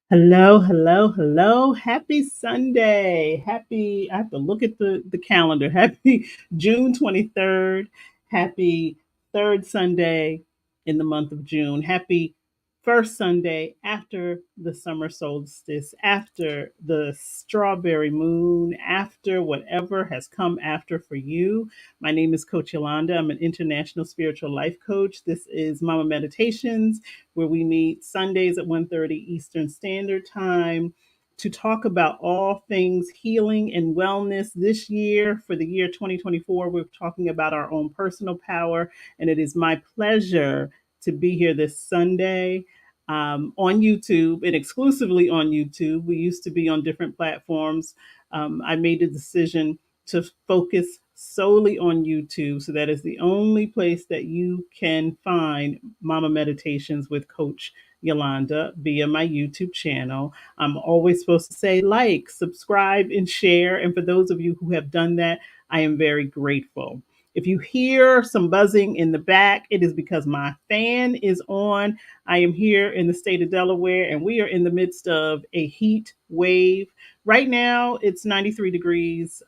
Hello, hello, hello. Happy Sunday. I have to look at the calendar. Happy June 23rd. Happy third Sunday in the month of June. Happy first Sunday after the summer solstice, after the strawberry moon, after whatever has come after for you. My name is Coach Yolanda. I'm an international spiritual life coach. This is Mama Meditations, where we meet Sundays at 1:30 Eastern Standard Time to talk about all things healing and wellness. This year, for the year 2024, we're talking about our own personal power, and it is my pleasure to be here this Sunday on YouTube and exclusively on YouTube. We used to be on different platforms. I made a decision to focus solely on YouTube. So that is the only place that you can find Mama Meditations with Coach Yolanda via my YouTube channel. I'm always supposed to say like, subscribe, and share. And for those of you who have done that, I am very grateful. If you hear some buzzing in the back, it is because my fan is on. I am here in the state of Delaware, and we are in the midst of a heat wave. Right now, it's 93 degrees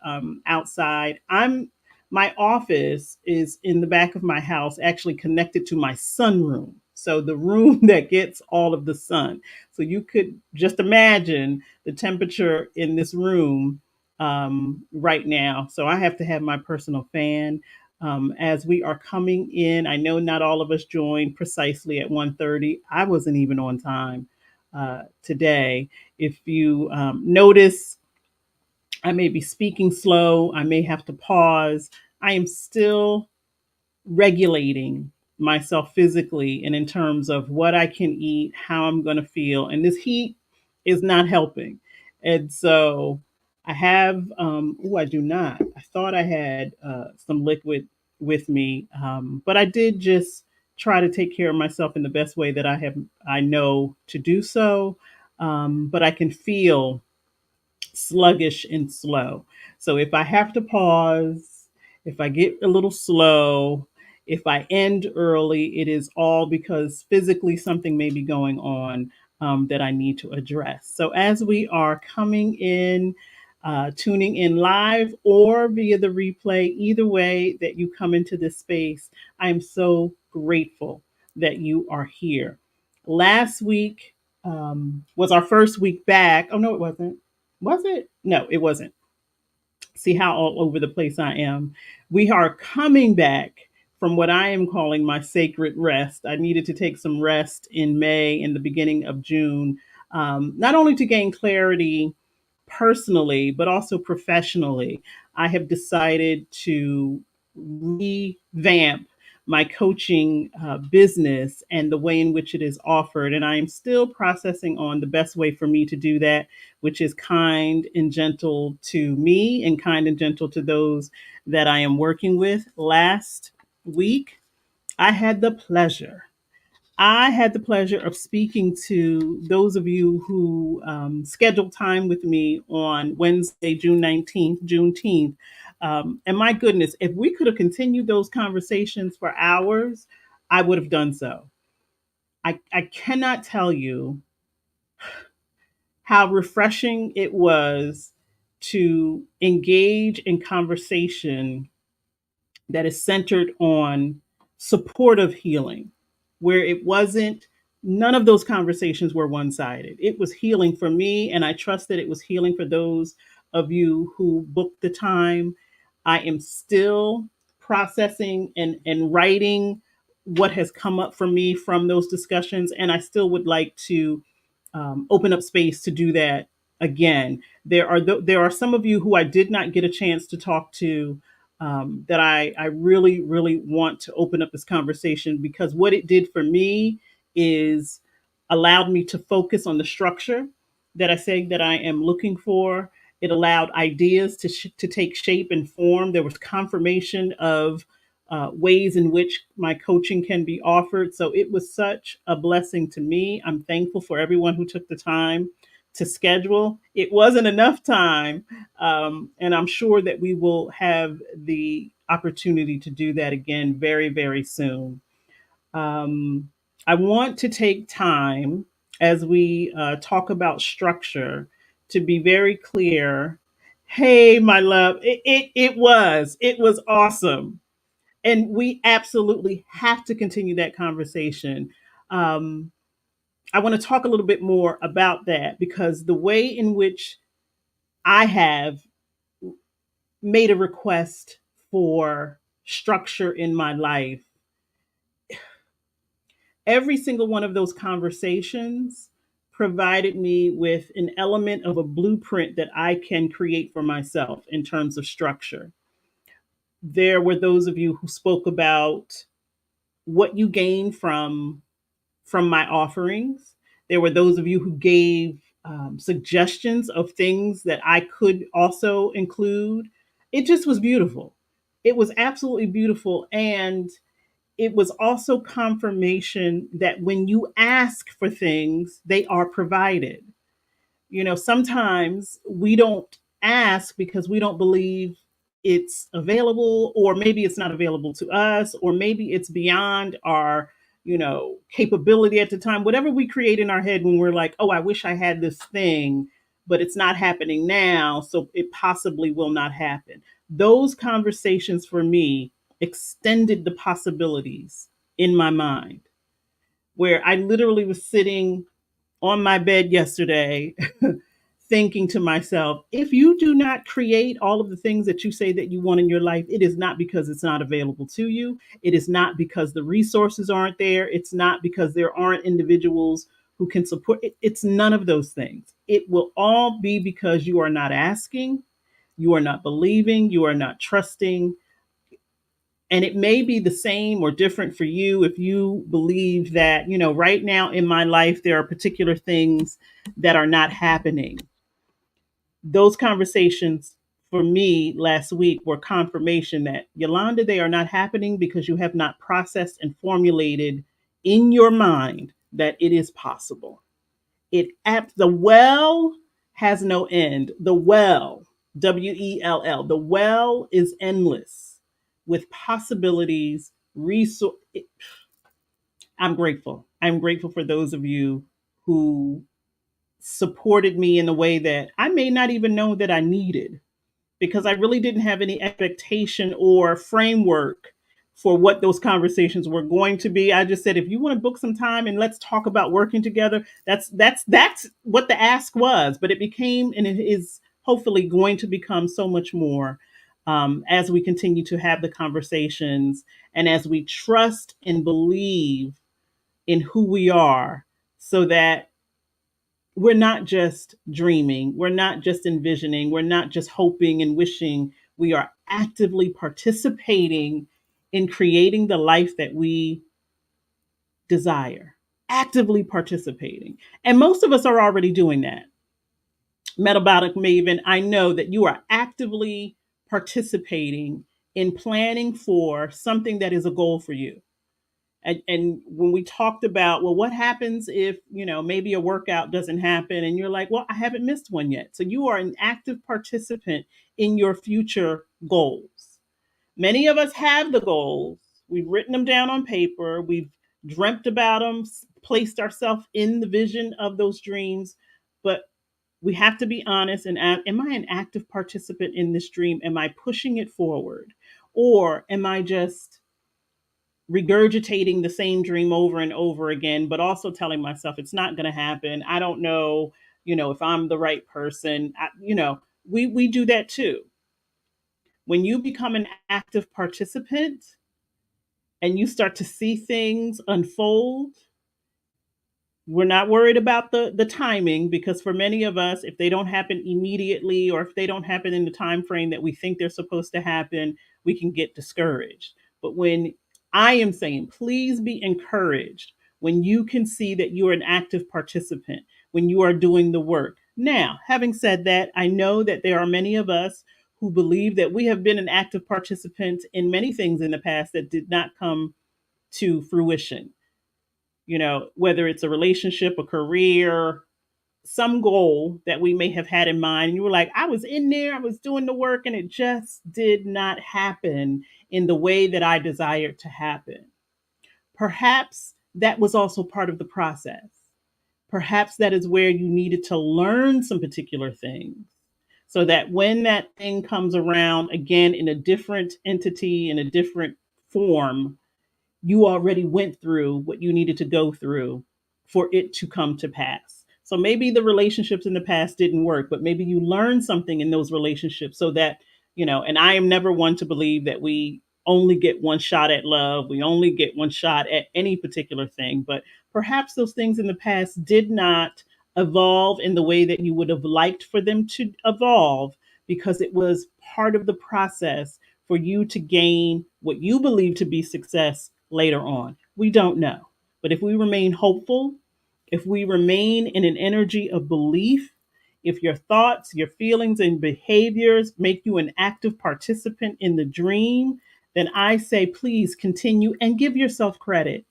outside. My office is in the back of my house, actually connected to my sunroom. So the room that gets all of the sun. So you could just imagine the temperature in this room right now. So I have to have my personal fan. As we are coming in, I know not all of us joined precisely at 1:30. I wasn't even on time today. If you notice, I may be speaking slow. I may have to pause. I am still regulating myself physically and in terms of what I can eat, how I'm going to feel. And this heat is not helping. And so I have, I do not. I thought I had some liquid with me, but I did just try to take care of myself in the best way that I know to do so. But I can feel sluggish and slow. So if I have to pause, if I get a little slow, if I end early, it is all because physically something may be going on that I need to address. So as we are coming in, tuning in live or via the replay, either way that you come into this space, I am so grateful that you are here. Last week was our first week back. Oh, no, it wasn't. Was it? No, it wasn't. See how all over the place I am. We are coming back from what I am calling my sacred rest. I needed to take some rest in May and the beginning of June, not only to gain clarity personally, but also professionally. I have decided to revamp my coaching business and the way in which it is offered. And I am still processing on the best way for me to do that, which is kind and gentle to me and kind and gentle to those that I am working with. Last week, I had the pleasure I had the pleasure of speaking to those of you who scheduled time with me on Wednesday, June 19th, Juneteenth. And my goodness, if we could have continued those conversations for hours, I would have done so. I cannot tell you how refreshing it was to engage in conversation that is centered on supportive healing, where it wasn't, none of those conversations were one sided. It was healing for me, and I trust that it was healing for those of you who booked the time. I am still processing and writing what has come up for me from those discussions, and I still would like to open up space to do that again. There are some of you who I did not get a chance to talk to that I really, really want to open up this conversation, because what it did for me is allowed me to focus on the structure that I say that I am looking for. It allowed ideas to take shape and form. There was confirmation of ways in which my coaching can be offered. So it was such a blessing to me. I'm thankful for everyone who took the time to schedule. It wasn't enough time, and I'm sure that we will have the opportunity to do that again very, very soon. I want to take time. as we talk about structure, to be very clear. Hey, my love, it was awesome, and we absolutely have to continue that conversation. Um, I want to talk a little bit more about that because the way in which I have made a request for structure in my life, every single one of those conversations provided me with an element of a blueprint that I can create for myself in terms of structure. There were those of you who spoke about what you gain from my offerings. There were those of you who gave suggestions of things that I could also include. It just was beautiful. It was absolutely beautiful. And it was also confirmation that when you ask for things, they are provided. Sometimes we don't ask because we don't believe it's available, or maybe it's not available to us, or maybe it's beyond our capability at the time. Whatever we create in our head when we're like, oh, I wish I had this thing, but it's not happening now, so it possibly will not happen. Those conversations for me extended the possibilities in my mind, where I literally was sitting on my bed yesterday thinking to myself, if you do not create all of the things that you say that you want in your life, it is not because it's not available to you. It is not because the resources aren't there. It's not because there aren't individuals who can support it. It's none of those things. It will all be because you are not asking, you are not believing, you are not trusting. And it may be the same or different for you if you believe that, right now in my life, there are particular things that are not happening. Those conversations for me last week were confirmation that, Yolanda, they are not happening because you have not processed and formulated in your mind that it is possible. The well has no end. The well, WELL, the well is endless with possibilities, resource. I'm grateful. I'm grateful for those of you who supported me in a way that I may not even know that I needed, because I really didn't have any expectation or framework for what those conversations were going to be. I just said, if you want to book some time and let's talk about working together, that's what the ask was. But it became, and it is hopefully going to become so much more as we continue to have the conversations and as we trust and believe in who we are, so that we're not just dreaming, we're not just envisioning, we're not just hoping and wishing. We are actively participating in creating the life that we desire, actively participating. And most of us are already doing that. Metabolic Maven, I know that you are actively participating in planning for something that is a goal for you. And when we talked about, well, what happens if maybe a workout doesn't happen, and you're like, well, I haven't missed one yet, so you are an active participant in your future goals. Many of us have the goals, we've written them down on paper, we've dreamt about them, placed ourselves in the vision of those dreams, but we have to be honest and ask, am I an active participant in this dream? Am I pushing it forward, or am I just regurgitating the same dream over and over again, but also telling myself it's not going to happen? I don't know, if I'm the right person. We do that too. When you become an active participant and you start to see things unfold, we're not worried about the timing, because for many of us, if they don't happen immediately, or if they don't happen in the time frame that we think they're supposed to happen, we can get discouraged. But when I am saying, please be encouraged when you can see that you're an active participant, when you are doing the work. Now, having said that, I know that there are many of us who believe that we have been an active participant in many things in the past that did not come to fruition. Whether it's a relationship, a career, some goal that we may have had in mind. You were like, I was in there, I was doing the work, and it just did not happen in the way that I desired to happen. Perhaps that was also part of the process. Perhaps that is where you needed to learn some particular things so that when that thing comes around again in a different entity, in a different form, you already went through what you needed to go through for it to come to pass. So maybe the relationships in the past didn't work, but maybe you learned something in those relationships so that, and I am never one to believe that we only get one shot at love. We only get one shot at any particular thing, but perhaps those things in the past did not evolve in the way that you would have liked for them to evolve because it was part of the process for you to gain what you believe to be success later on. We don't know. But if we remain hopeful, if we remain in an energy of belief, if your thoughts, your feelings, and behaviors make you an active participant in the dream, then I say please continue and give yourself credit.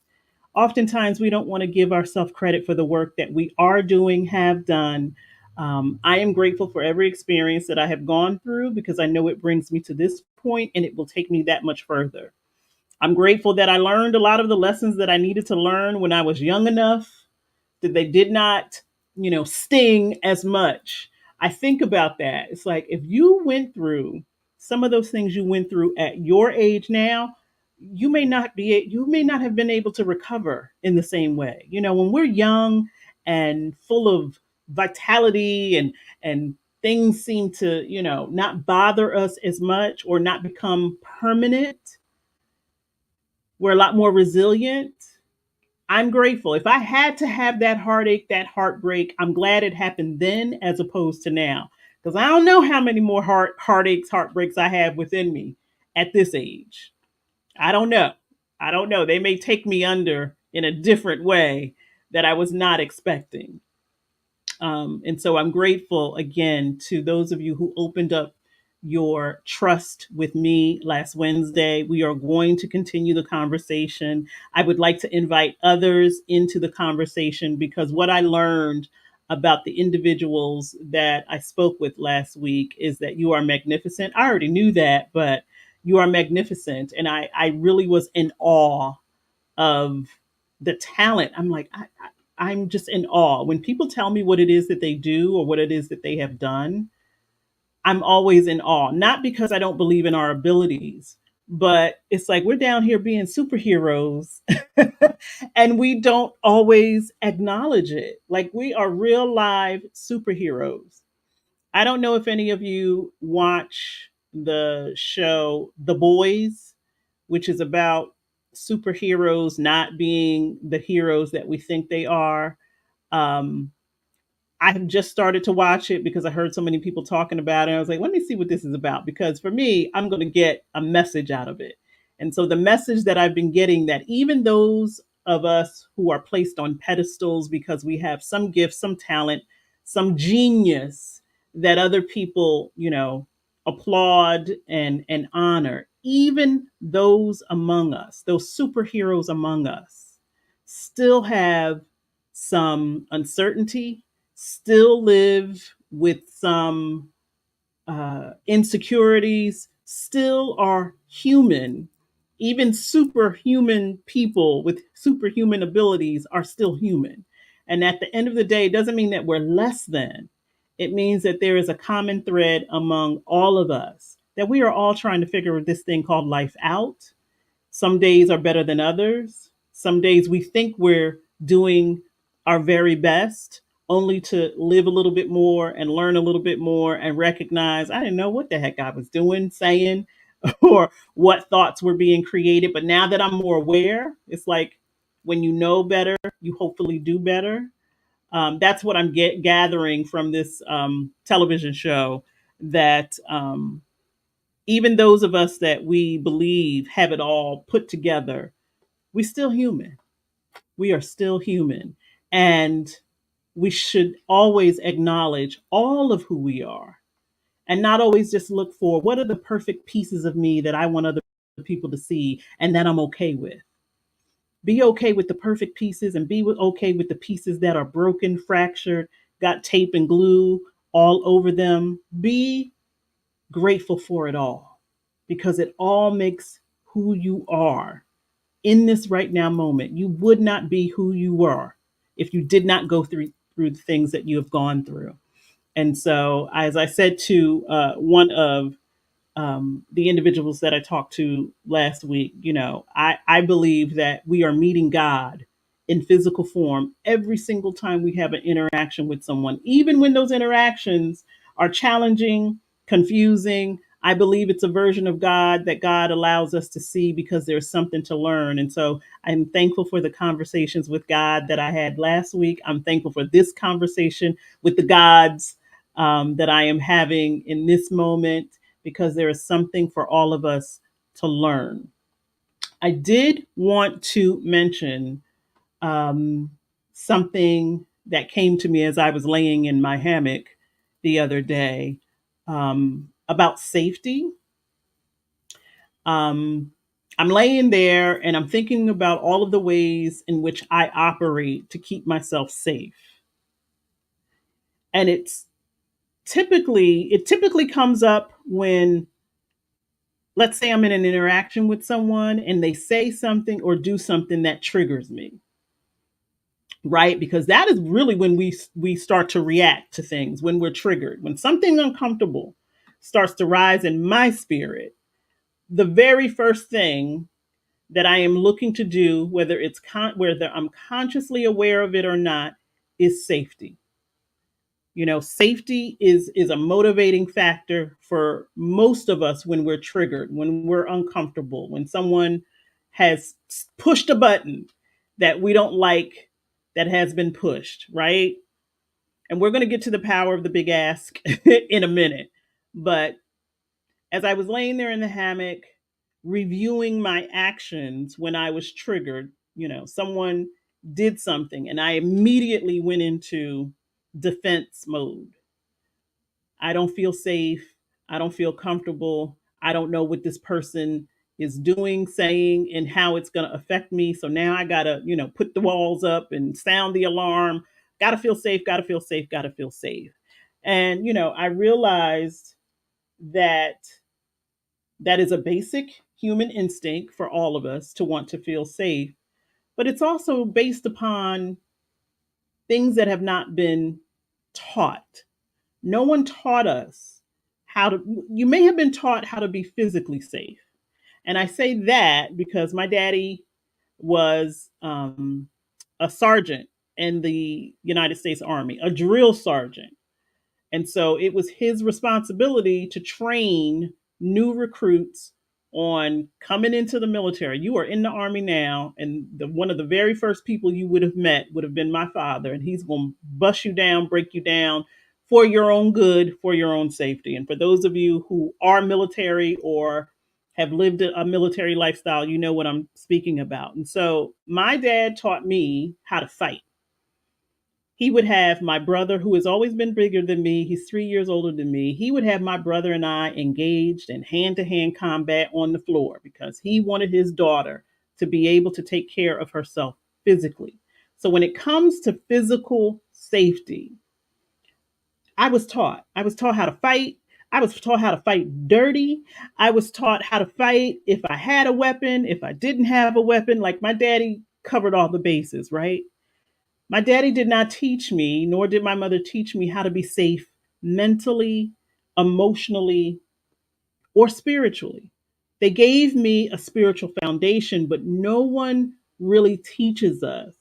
Oftentimes, we don't want to give ourselves credit for the work that we are doing, have done. I am grateful for every experience that I have gone through because I know it brings me to this point and it will take me that much further. I'm grateful that I learned a lot of the lessons that I needed to learn when I was young enough that they did not, sting as much. I think about that. It's like if you went through some of those things you went through at your age now, you may not have been able to recover in the same way. When we're young and full of vitality and things seem to, not bother us as much or not become permanent, we're a lot more resilient. I'm grateful. If I had to have that heartache, that heartbreak, I'm glad it happened then as opposed to now. Because I don't know how many more heartaches, heartbreaks I have within me at this age. I don't know. I don't know. They may take me under in a different way that I was not expecting. And so I'm grateful again to those of you who opened up your trust with me last Wednesday. We are going to continue the conversation. I would like to invite others into the conversation because what I learned about the individuals that I spoke with last week is that you are magnificent. I already knew that, but you are magnificent. And I really was in awe of the talent. I'm like, I'm just in awe. When people tell me what it is that they do or what it is that they have done, I'm always in awe. Not because I don't believe in our abilities, but it's like we're down here being superheroes and we don't always acknowledge it. Like we are real live superheroes. I don't know if any of you watch the show The Boys, which is about superheroes not being the heroes that we think they are. Um, I have just started to watch it because I heard so many people talking about it. I was like, let me see what this is about. Because for me, I'm going to get a message out of it. And so the message that I've been getting that even those of us who are placed on pedestals because we have some gift, some talent, some genius that other people, applaud and honor, even those among us, those superheroes among us, still have some uncertainty, still live with some insecurities, still are human. Even superhuman people with superhuman abilities are still human. And at the end of the day, it doesn't mean that we're less than. It means that there is a common thread among all of us, that we are all trying to figure this thing called life out. Some days are better than others. Some days we think we're doing our very best, only to live a little bit more and learn a little bit more and recognize I didn't know what the heck I was doing, saying, or what thoughts were being created. But now that I'm more aware, it's like when you know better, you hopefully do better. That's what I'm gathering from this television show that even those of us that we believe have it all put together, we still human. We are still human. And we should always acknowledge all of who we are and not always just look for what are the perfect pieces of me that I want other people to see and that I'm okay with. Be okay with the perfect pieces and be okay with the pieces that are broken, fractured, got tape and glue all over them. Be grateful for it all because it all makes who you are in this right now moment. You would not be who you were if you did not go through the things that you have gone through. And so, as I said to one of the individuals that I talked to last week, I believe that we are meeting God in physical form every single time we have an interaction with someone, even when those interactions are challenging, confusing. I believe it's a version of God that God allows us to see because there's something to learn. And so I'm thankful for the conversations with God that I had last week. I'm thankful for this conversation with the gods that I am having in this moment because there is something for all of us to learn. I did want to mention um, something that came to me as I was laying in my hammock the other day about safety. Um, I'm laying there and I'm thinking about all of the ways in which I operate to keep myself safe. And it typically comes up when, let's say, I'm in an interaction with someone and they say something or do something that triggers me, right? Because that is really when we start to react to things, when we're triggered, when something uncomfortable starts to rise in my spirit. The very first thing that I am looking to do, whether I'm consciously aware of it or not, is safety. Safety is a motivating factor for most of us when we're triggered, when we're uncomfortable, when someone has pushed a button that we don't like that has been pushed, right? And we're going to get to the power of the big ask in a minute. But as I was laying there in the hammock, reviewing my actions when I was triggered, someone did something and I immediately went into defense mode. I don't feel safe. I don't feel comfortable. I don't know what this person is doing, saying, and how it's going to affect me. So now I got to, put the walls up and sound the alarm. Got to feel safe, got to feel safe, got to feel safe. And, I realized that that is a basic human instinct for all of us to want to feel safe, but it's also based upon things that have not been taught. No one taught us how to, you may have been taught how to be physically safe. And I say that because my daddy was a sergeant in the United States Army, a drill sergeant. And so it was his responsibility to train new recruits on coming into the military. You are in the Army now, and one of the very first people you would have met would have been my father, and he's going to bust you down, break you down for your own good, for your own safety. And for those of you who are military or have lived a military lifestyle, you know what I'm speaking about. And so my dad taught me how to fight. He would have my brother, who has always been bigger than me, he's 3 years older than me. He would have my brother and I engaged in hand to hand combat on the floor because he wanted his daughter to be able to take care of herself physically. So when it comes to physical safety, I was taught how to fight. I was taught how to fight dirty. I was taught how to fight if I had a weapon, if I didn't have a weapon. Like my daddy covered all the bases, right? My daddy did not teach me, nor did my mother teach me how to be safe mentally, emotionally, or spiritually. They gave me a spiritual foundation, but no one really teaches us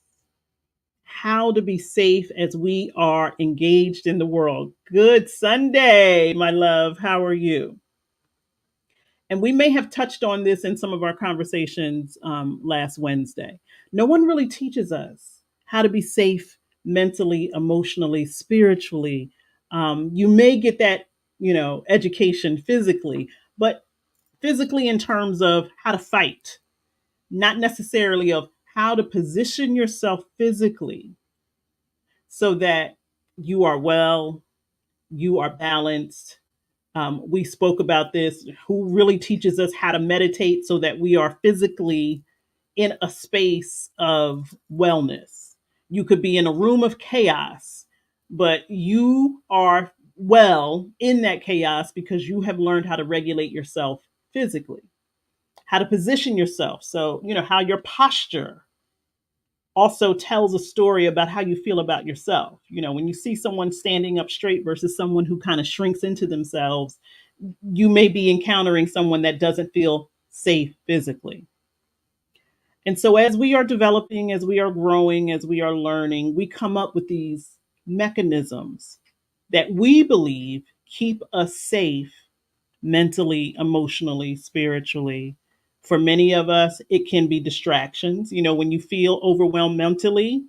how to be safe as we are engaged in the world. Good Sunday, my love. How are you? And we may have touched on this in some of our conversations last Wednesday. No one really teaches us how to be safe mentally, emotionally, spiritually. You may get that, education physically, but physically in terms of how to fight, not necessarily of how to position yourself physically so that you are well, you are balanced. We spoke about this. Who really teaches us how to meditate so that we are physically in a space of wellness? You could be in a room of chaos, but you are well in that chaos because you have learned how to regulate yourself physically, how to position yourself. So, how your posture also tells a story about how you feel about yourself. You know, when you see someone standing up straight versus someone who kind of shrinks into themselves, you may be encountering someone that doesn't feel safe physically. And so, as we are developing, as we are growing, as we are learning, we come up with these mechanisms that we believe keep us safe mentally, emotionally, spiritually. For many of us, it can be distractions. You know, when you feel overwhelmed mentally,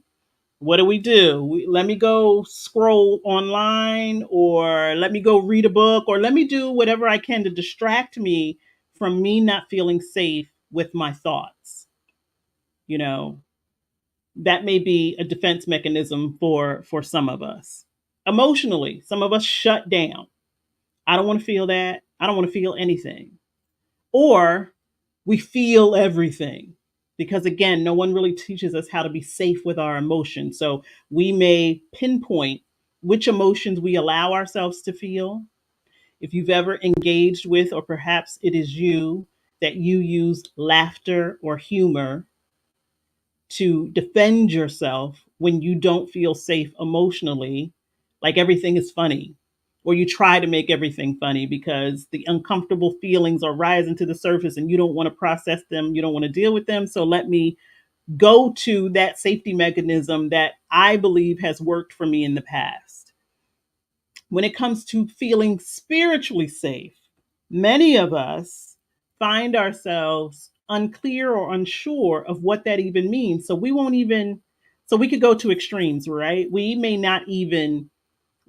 what do? Let me go scroll online, or let me go read a book, or let me do whatever I can to distract me from me not feeling safe with my thoughts. You know, that may be a defense mechanism for some of us. Emotionally, some of us shut down. I don't want to feel that. I don't want to feel anything. Or we feel everything, because again, no one really teaches us how to be safe with our emotions. So we may pinpoint which emotions we allow ourselves to feel. If you've ever engaged with, or perhaps it is you, that you used laughter or humor to defend yourself when you don't feel safe emotionally, like everything is funny, or you try to make everything funny because the uncomfortable feelings are rising to the surface and you don't want to process them, you don't want to deal with them. So let me go to that safety mechanism that I believe has worked for me in the past. When it comes to feeling spiritually safe, many of us find ourselves unclear or unsure of what that even means. So we won't even, so we could go to extremes, right? We may not even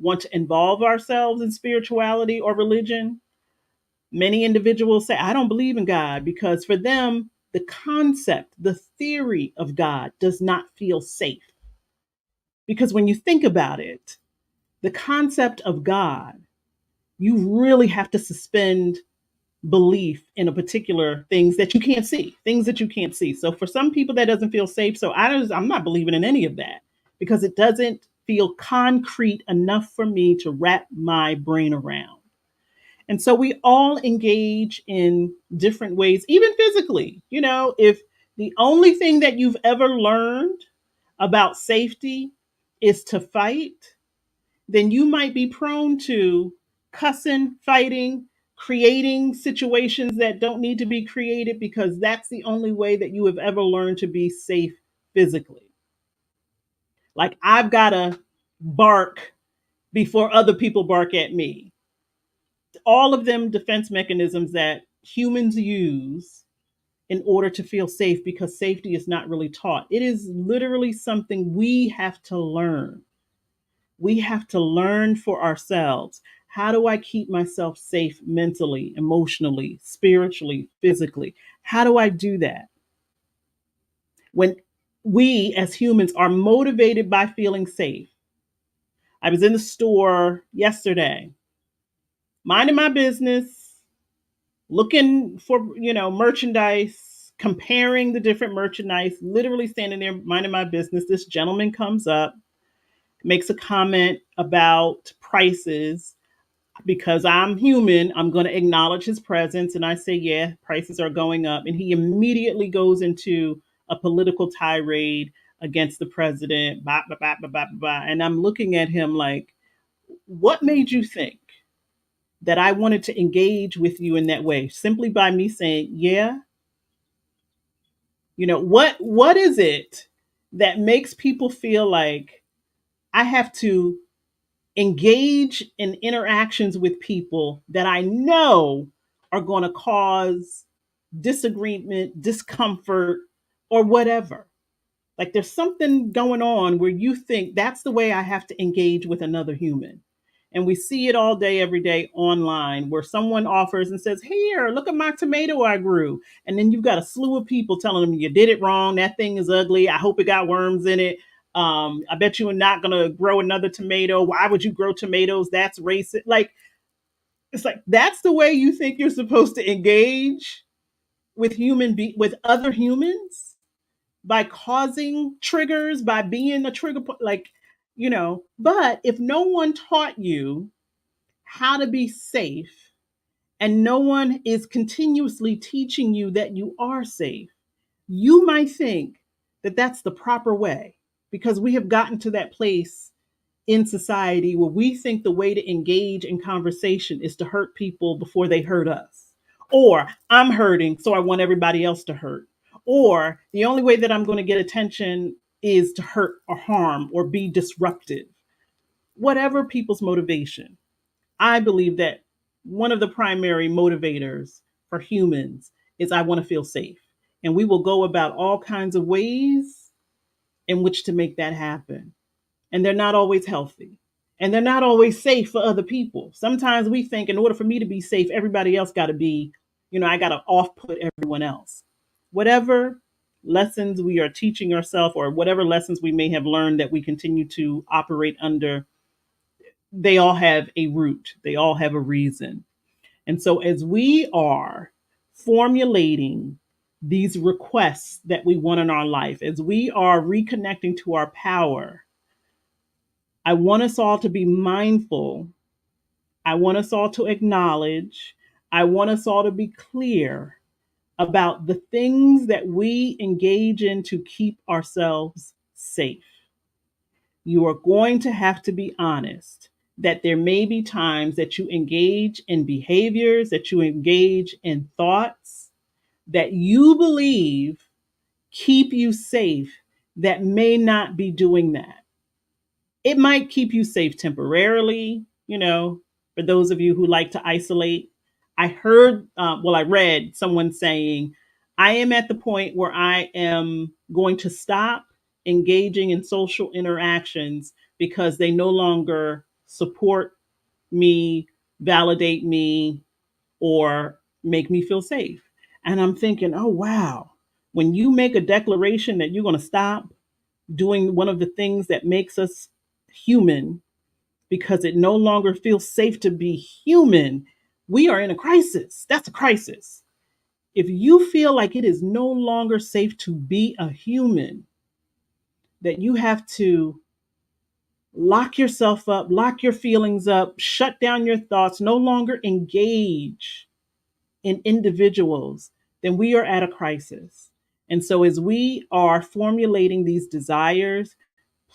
want to involve ourselves in spirituality or religion. Many individuals say, I don't believe in God, because for them, the concept, the theory of God does not feel safe. Because when you think about it, the concept of God, you really have to suspend belief in a particular things that you can't see. So for some people that doesn't feel safe. So I'm not believing in any of that, because it doesn't feel concrete enough for me to wrap my brain around. And so we all engage in different ways, even physically. You know, if the only thing that you've ever learned about safety is to fight, then you might be prone to cussing, fighting, creating situations that don't need to be created, because that's the only way that you have ever learned to be safe physically. Like, I've got to bark before other people bark at me. All of them defense mechanisms that humans use in order to feel safe, because safety is not really taught. It is literally something we have to learn. We have to learn for ourselves. How do I keep myself safe mentally, emotionally, spiritually, physically? How do I do that? When we as humans are motivated by feeling safe. I was in the store yesterday, minding my business, looking for, merchandise, comparing the different merchandise, literally standing there minding my business. This gentleman comes up, makes a comment about prices. Because I'm human, I'm going to acknowledge his presence. And I say, yeah, prices are going up. And he immediately goes into a political tirade against the president. Bah, bah, bah, bah, bah, bah. And I'm looking at him like, what made you think that I wanted to engage with you in that way? Simply by me saying, yeah, what is it that makes people feel like I have to engage in interactions with people that I know are going to cause disagreement, discomfort, or whatever? Like, there's something going on where you think that's the way I have to engage with another human. And we see it all day, every day online, where someone offers and says, here, look at my tomato I grew. And then you've got a slew of people telling them you did it wrong. That thing is ugly. I hope it got worms in it. I bet you are not going to grow another tomato. Why would you grow tomatoes? That's racist. Like, it's like, that's the way you think you're supposed to engage with with other humans, by causing triggers, by being a trigger point, but if no one taught you how to be safe, and no one is continuously teaching you that you are safe, you might think that that's the proper way, because we have gotten to that place in society where we think the way to engage in conversation is to hurt people before they hurt us. Or I'm hurting, so I want everybody else to hurt. Or the only way that I'm going to get attention is to hurt or harm or be disruptive. Whatever people's motivation, I believe that one of the primary motivators for humans is I want to feel safe. And we will go about all kinds of ways in which to make that happen. And they're not always healthy. And they're not always safe for other people. Sometimes we think in order for me to be safe, everybody else got to be, I got to off put everyone else. Whatever lessons we are teaching ourselves, or whatever lessons we may have learned that we continue to operate under, they all have a root, they all have a reason. And so, as we are formulating these requests that we want in our life, as we are reconnecting to our power, I want us all to be mindful. I want us all to acknowledge. I want us all to be clear about the things that we engage in to keep ourselves safe. You are going to have to be honest that there may be times that you engage in behaviors, that you engage in thoughts that you believe keep you safe that may not be doing that. It might keep you safe temporarily, for those of you who like to isolate. I read someone saying, I am at the point where I am going to stop engaging in social interactions because they no longer support me, validate me, or make me feel safe. And I'm thinking, oh, wow, when you make a declaration that you're going to stop doing one of the things that makes us human because it no longer feels safe to be human, we are in a crisis. That's a crisis. If you feel like it is no longer safe to be a human, that you have to lock yourself up, lock your feelings up, shut down your thoughts, no longer engage in individuals, then we are at a crisis. And so, as we are formulating these desires,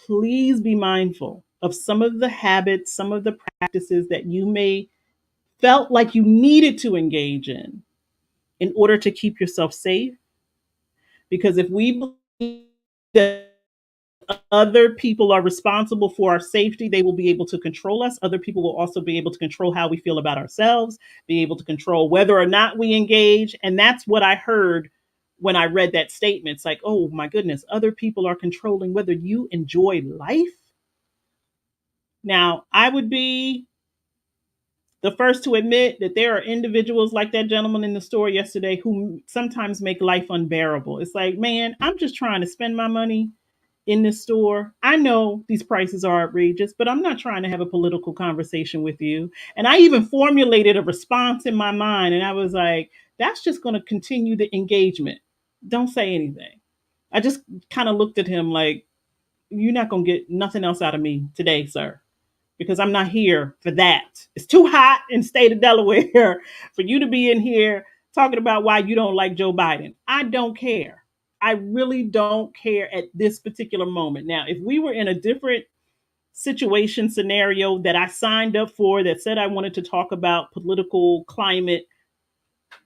please be mindful of some of the habits, some of the practices that you may felt like you needed to engage in order to keep yourself safe. Because if we believe that other people are responsible for our safety, they will be able to control us. Other people will also be able to control how we feel about ourselves, be able to control whether or not we engage. And that's what I heard when I read that statement. It's like, oh my goodness, other people are controlling whether you enjoy life. Now, I would be the first to admit that there are individuals like that gentleman in the store yesterday who sometimes make life unbearable. It's like, man, I'm just trying to spend my money in this store. I know these prices are outrageous, but I'm not trying to have a political conversation with you. And I even formulated a response in my mind, and I was like, that's just going to continue the engagement. Don't say anything. I just kind of looked at him like, you're not going to get nothing else out of me today, sir, because I'm not here for that. It's too hot in the state of Delaware for you to be in here talking about why you don't like Joe Biden. I don't care. I really don't care at this particular moment. Now, if we were in a different situation scenario that I signed up for that said I wanted to talk about political climate,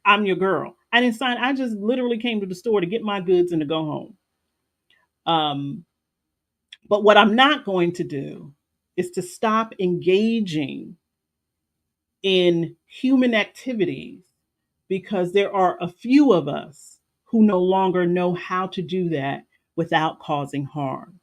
I'm your girl. I didn't sign. I just literally came to the store to get my goods and to go home. Um, but what I'm not going to do is to stop engaging in human activities because there are a few of us who no longer know how to do that without causing harm.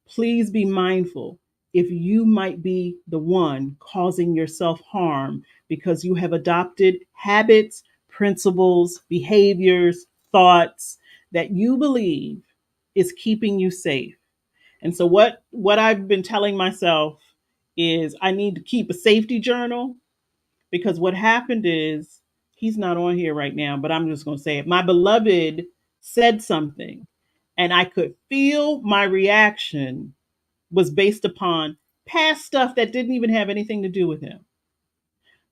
Please be mindful if you might be the one causing yourself harm because you have adopted habits, principles, behaviors, thoughts that you believe is keeping you safe. And so what I've been telling myself is I need to keep a safety journal, because what happened is he's not on here right now, but I'm just going to say it. My beloved said something, and I could feel my reaction was based upon past stuff that didn't even have anything to do with him.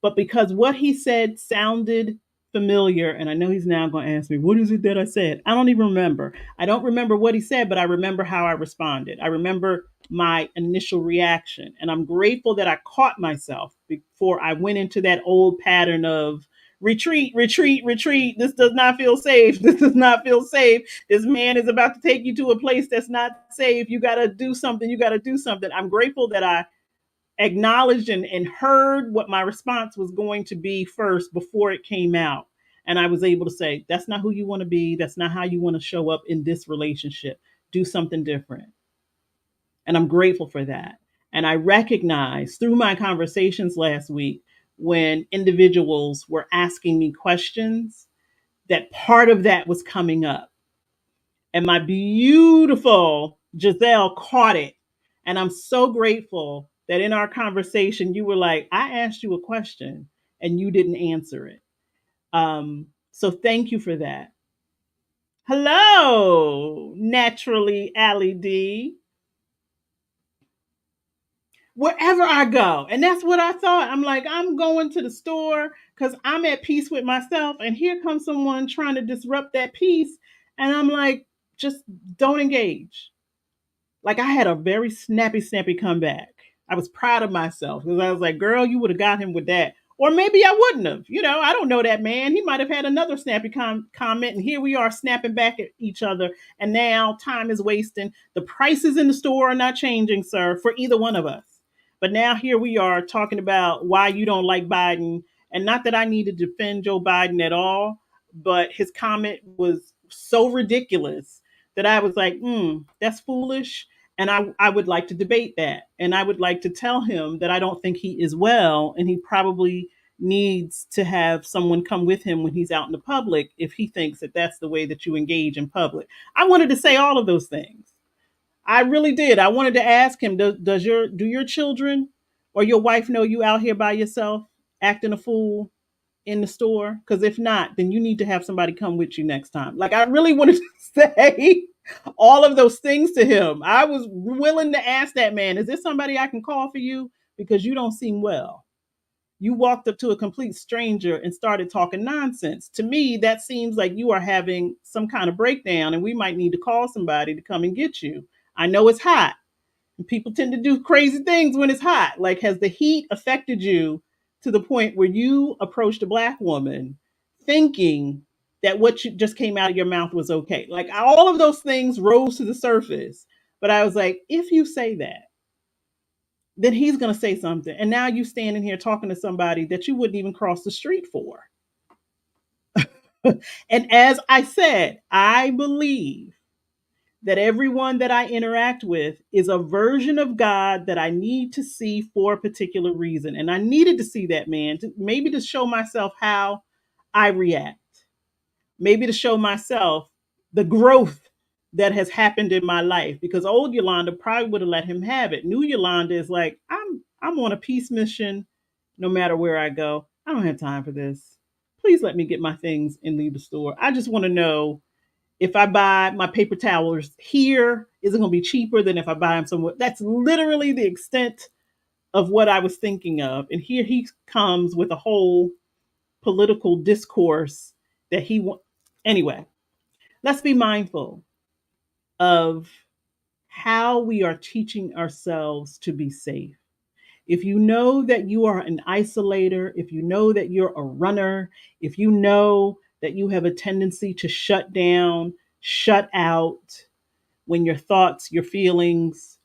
But because what he said sounded familiar, and I know he's now going to ask me, what is it that I said? I don't even remember. I don't remember what he said, but I remember how I responded. I remember my initial reaction, and I'm grateful that I caught myself before I went into that old pattern of retreat, retreat, retreat. This does not feel safe. This does not feel safe. This man is about to take you to a place that's not safe. You got to do something. You got to do something. I'm grateful that I acknowledged and heard what my response was going to be first before it came out. And I was able to say, that's not who you want to be. That's not how you want to show up in this relationship. Do something different. And I'm grateful for that. And I recognize through my conversations last week when individuals were asking me questions that part of that was coming up. And my beautiful Giselle caught it. And I'm so grateful that in our conversation, you were like, I asked you a question and you didn't answer it. So thank you for that. Hello, naturally, Allie D. Wherever I go. And that's what I thought. I'm like, I'm going to the store because I'm at peace with myself. And here comes someone trying to disrupt that peace. And I'm like, just don't engage. Like I had a very snappy comeback. I was proud of myself because I was like, girl, you would have got him with that. Or maybe I wouldn't have. I don't know that man. He might have had another snappy comment. And here we are snapping back at each other. And now time is wasting. The prices in the store are not changing, sir, for either one of us. But now here we are talking about why you don't like Biden. And not that I need to defend Joe Biden at all, but his comment was so ridiculous that I was like, that's foolish. And I would like to debate that. And I would like to tell him that I don't think he is well. And he probably needs to have someone come with him when he's out in the public if he thinks that that's the way that you engage in public. I wanted to say all of those things. I really did. I wanted to ask him, do your children or your wife know you out here by yourself acting a fool in the store? Because if not, then you need to have somebody come with you next time. Like I really wanted to say all of those things to him. I was willing to ask that man, is there somebody I can call for you? Because you don't seem well. You walked up to a complete stranger and started talking nonsense. To me, that seems like you are having some kind of breakdown and we might need to call somebody to come and get you. I know it's hot. And people tend to do crazy things when it's hot. Like, has the heat affected you to the point where you approached a black woman thinking that what you just came out of your mouth was okay? Like, all of those things rose to the surface. But I was like, if you say that, then he's going to say something. And now you standing here talking to somebody that you wouldn't even cross the street for. And as I said, I believe that everyone that I interact with is a version of God that I need to see for a particular reason. And I needed to see that man, maybe to show myself how I react, maybe to show myself the growth that has happened in my life. Because old Yolanda probably would have let him have it. New Yolanda is like, I'm on a peace mission no matter where I go. I don't have time for this. Please let me get my things and leave the store. I just want to know if I buy my paper towels here, is it going to be cheaper than if I buy them somewhere? That's literally the extent of what I was thinking of. And here he comes with a whole political discourse that he wants. Anyway, let's be mindful of how we are teaching ourselves to be safe. If you know that you are an isolator, if you know that you're a runner, if you know that you have a tendency to shut down, shut out when your thoughts, your feelings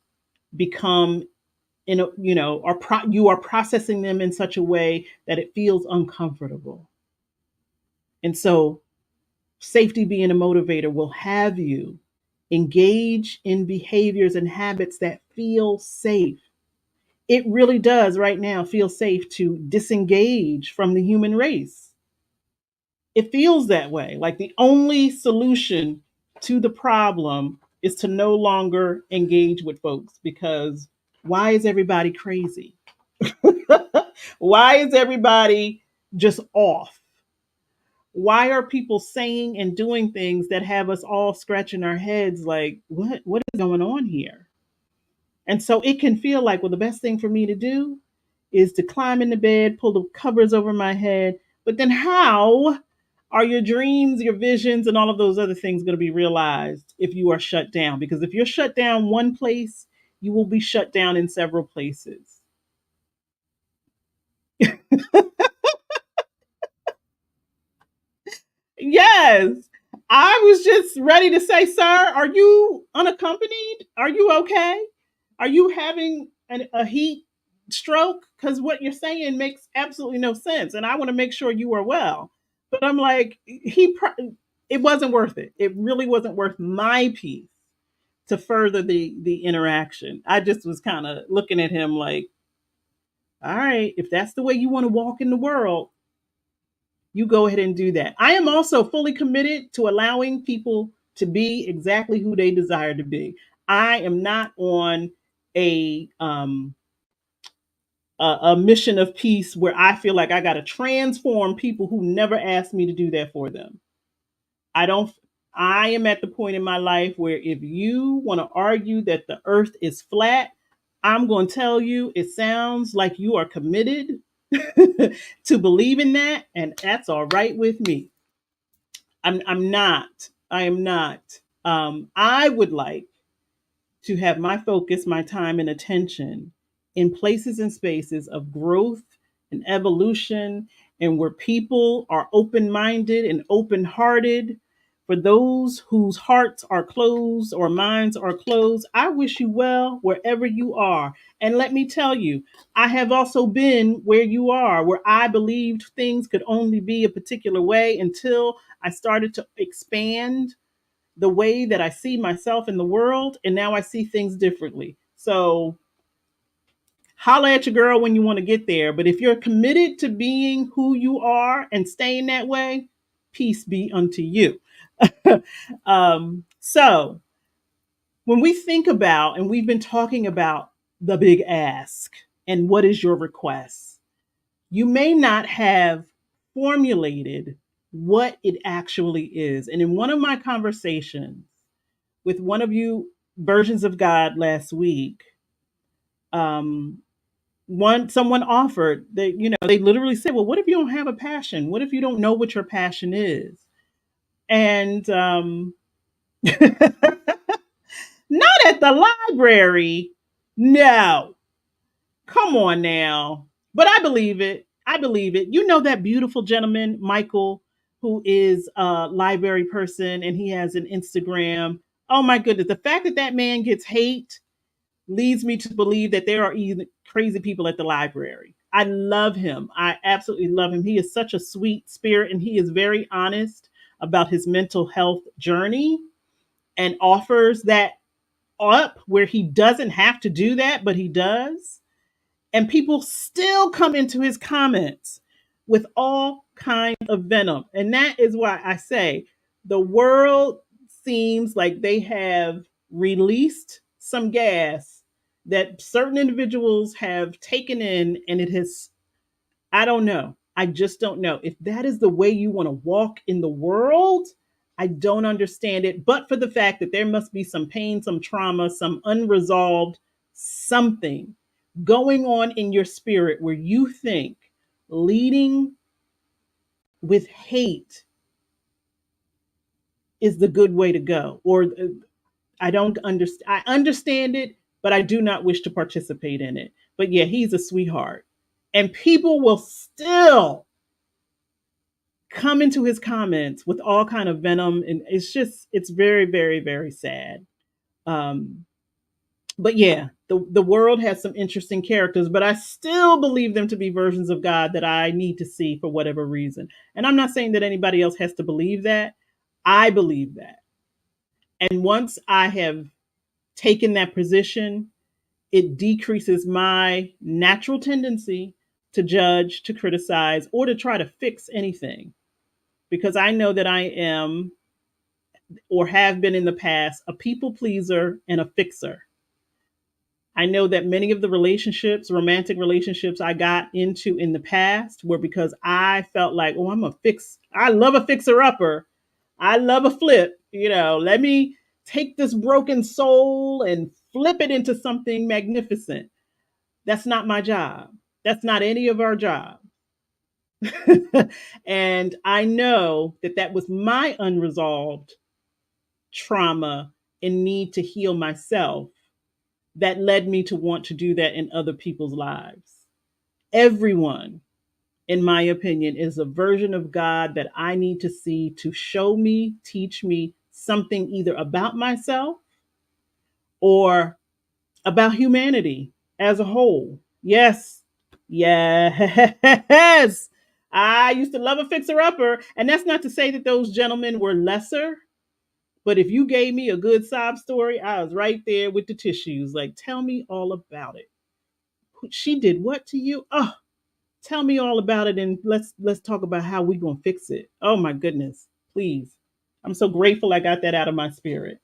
become you are processing them in such a way that it feels uncomfortable. And so safety being a motivator will have you engage in behaviors and habits that feel safe. It really does right now feel safe to disengage from the human race. It feels that way. Like the only solution to the problem is to no longer engage with folks because why is everybody crazy? Why is everybody just off? Why are people saying and doing things that have us all scratching our heads like, what is going on here? And so it can feel like, well, the best thing for me to do is to climb into bed, pull the covers over my head. But then how Are your dreams, your visions, and all of those other things going to be realized if you are shut down? Because if you're shut down one place, you will be shut down in several places. Yes. I was just ready to say, sir, are you unaccompanied? Are you okay? Are you having a heat stroke? Because what you're saying makes absolutely no sense. And I want to make sure you are well. But I'm like, it wasn't worth it. It really wasn't worth my peace to further the interaction. I just was kind of looking at him like, all right, if that's the way you want to walk in the world, you go ahead and do that. I am also fully committed to allowing people to be exactly who they desire to be. I am not on a um a mission of peace where I feel like I got to transform people who never asked me to do that for them. I don't I am at the point in my life where if you want to argue that the earth is flat, I'm going to tell you it sounds like you are committed to believe in that, and that's all right with me. I'm not. I am not. I would like to have my focus, my time, and attention in places and spaces of growth and evolution, and where people are open minded and open hearted. For those whose hearts are closed or minds are closed, I wish you well wherever you are. And let me tell you, I have also been where you are, where I believed things could only be a particular way until I started to expand the way that I see myself in the world, and now I see things differently. So holla at your girl when you want to get there. But if you're committed to being who you are and staying that way, peace be unto you. So when we think about, and we've been talking about the big ask and what is your request, you may not have formulated what it actually is. And in one of my conversations, with one of you versions of God last week, um, one someone offered they they literally said, "Well, what if you don't have a passion? What if you don't know what your passion is?" And not at the library. No, come on now. But I believe it. I believe it. You know that beautiful gentleman, Michael, who is a library person, and he has an Instagram. Oh my goodness, the fact that that man gets hate leads me to believe that there are even crazy people at the library. I love him. I absolutely love him. He is such a sweet spirit, and he is very honest about his mental health journey and offers that up where he doesn't have to do that, but he does. And people still come into his comments with all kinds of venom. And that is why I say the world seems like they have released some gas that certain individuals have taken in, and it has, I don't know. I just don't know. If that is the way you want to walk in the world, I don't understand it. But for the fact that there must be some pain, some trauma, some unresolved something going on in your spirit where you think leading with hate is the good way to go. Or I don't understand. I understand it, but I do not wish to participate in it. But yeah, he's a sweetheart. And people will still come into his comments with all kind of venom, and it's very, very, very sad. um but yeah, the world has some interesting characters, but I still believe them to be versions of God that I need to see for whatever reason. And I'm not saying that anybody else has to believe that. I believe that, and once I have taken that position, it decreases my natural tendency to judge, to criticize, or to try to fix anything, because I know that I am, or have been in the past, a people pleaser and a fixer. I know that many of the relationships, romantic relationships I got into in the past were because I felt like, oh, I love a fixer upper. I love a flip. Let me take this broken soul and flip it into something magnificent. That's not my job. That's not any of our job. And I know that that was my unresolved trauma and need to heal myself that led me to want to do that in other people's lives. Everyone, in my opinion, is a version of God that I need to see to show me, teach me something either about myself or about humanity as a whole. Yes. Yes. I used to love a fixer upper. And that's not to say that those gentlemen were lesser, but if you gave me a good sob story, I was right there with the tissues. Like, tell me all about it. She did what to you? Oh, tell me all about it, and let's talk about how we gonna fix it. Oh my goodness, please. I'm so grateful I got that out of my spirit.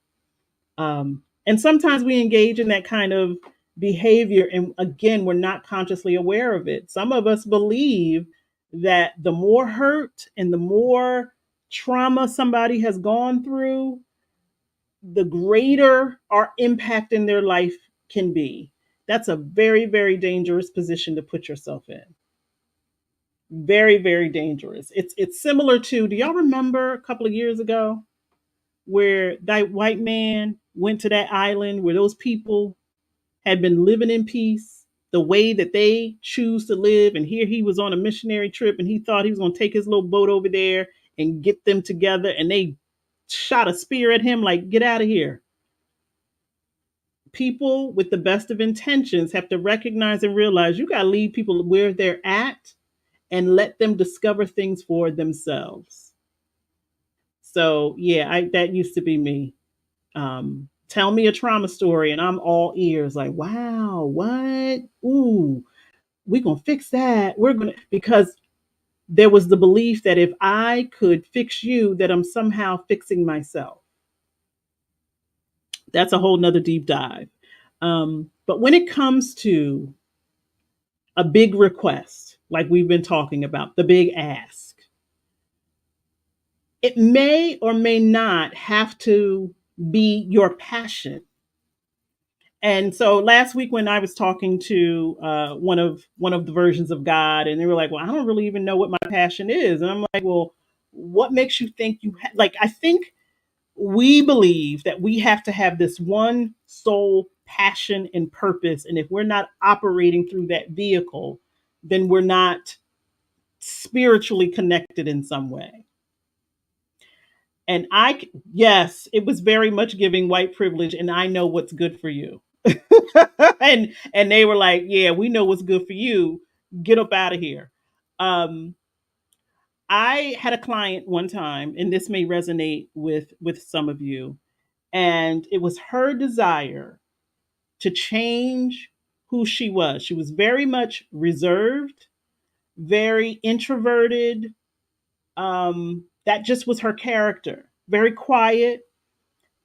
And sometimes we engage in that kind of behavior, and again, we're not consciously aware of it. Some of us believe that the more hurt and the more trauma somebody has gone through, the greater our impact in their life can be. That's a very, very dangerous position to put yourself in. Very, very dangerous. It's similar to, do y'all remember a couple of years ago where that white man went to that island where those people had been living in peace the way that they choose to live, and here he was on a missionary trip and he thought he was going to take his little boat over there and get them together, and they shot a spear at him like, get out of here. People with the best of intentions have to recognize and realize you got to leave people where they're at and let them discover things for themselves. So yeah, that used to be me. Tell me a trauma story, and I'm all ears. Like, wow, what? Ooh, we're gonna fix that. We're gonna, because there was the belief that if I could fix you, that I'm somehow fixing myself. That's a whole nother deep dive. But when it comes to a big request, like we've been talking about, the big ask, it may or may not have to be your passion. And so last week when I was talking to one of the versions of God, and they were like, "Well, I don't really even know what my passion is," and I'm like, "Well, what makes you think like?" I think we believe that we have to have this one sole passion and purpose, and if we're not operating through that vehicle, then we're not spiritually connected in some way. And yes, it was very much giving white privilege, and I know what's good for you. And they were like, "Yeah, we know what's good for you. Get up out of here." Um, I had a client one time, and this may resonate with some of you, and it was her desire to change who she was. She was very much reserved, very introverted. That just was her character. Very quiet,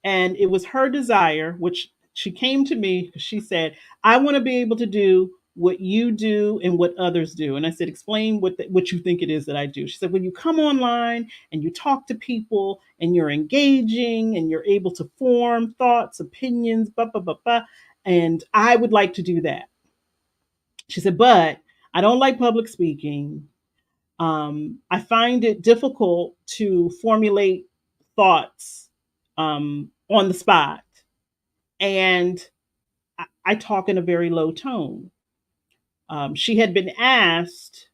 and it was her desire, which she came to me because she said, "I want to be able to do what you do and what others do." And I said, "Explain what you think it is that I do." She said, "When you come online and you talk to people and you're engaging and you're able to form thoughts, opinions, blah, blah, blah, blah. And I would like to do that." She said, "But I don't like public speaking. I find it difficult to formulate thoughts on the spot. And I talk in a very low tone." She had been asked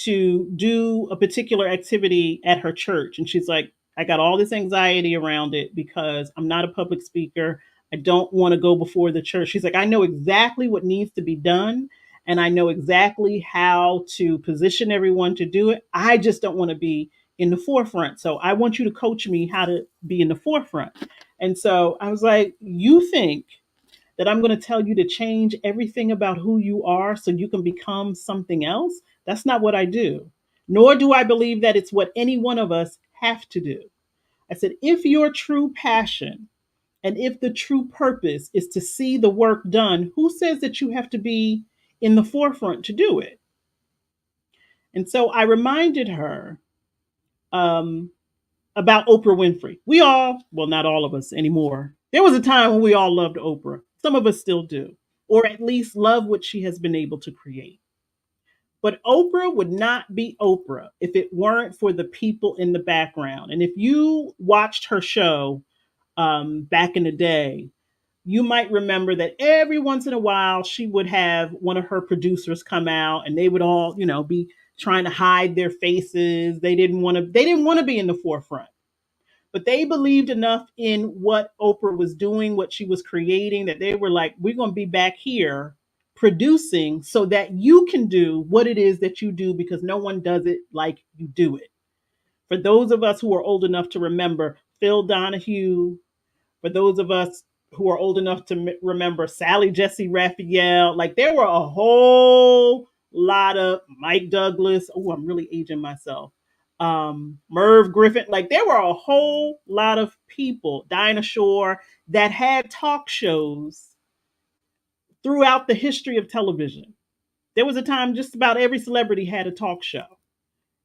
to do a particular activity at her church. And she's like, "I got all this anxiety around it because I'm not a public speaker. I don't want to go before the church." She's like, "I know exactly what needs to be done. And I know exactly how to position everyone to do it. I just don't want to be in the forefront. So I want you to coach me how to be in the forefront." And so I was like, "You think that I'm going to tell you to change everything about who you are so you can become something else? That's not what I do. Nor do I believe that it's what any one of us have to do." I said, "If your true passion and if the true purpose is to see the work done, who says that you have to be in the forefront to do it?" And so I reminded her um, about Oprah Winfrey. We all, well, not all of us anymore. There was a time when we all loved Oprah. Some of us still do, or at least love what she has been able to create. But Oprah would not be Oprah if it weren't for the people in the background. And if you watched her show back in the day, you might remember that every once in a while she would have one of her producers come out and they would all, be trying to hide their faces. They didn't want to be in the forefront. But they believed enough in what Oprah was doing, what she was creating, that they were like, we're going to be back here producing so that you can do what it is that you do because no one does it like you do it. For those of us who are old enough to remember Phil Donahue, for those of us who are old enough to remember Sally Jesse Raphael, like there were a whole lot of Mike Douglas. Oh, I'm really aging myself. Merv Griffin, like there were a whole lot of people, Dinah Shore, that had talk shows throughout the history of television. There was a time just about every celebrity had a talk show.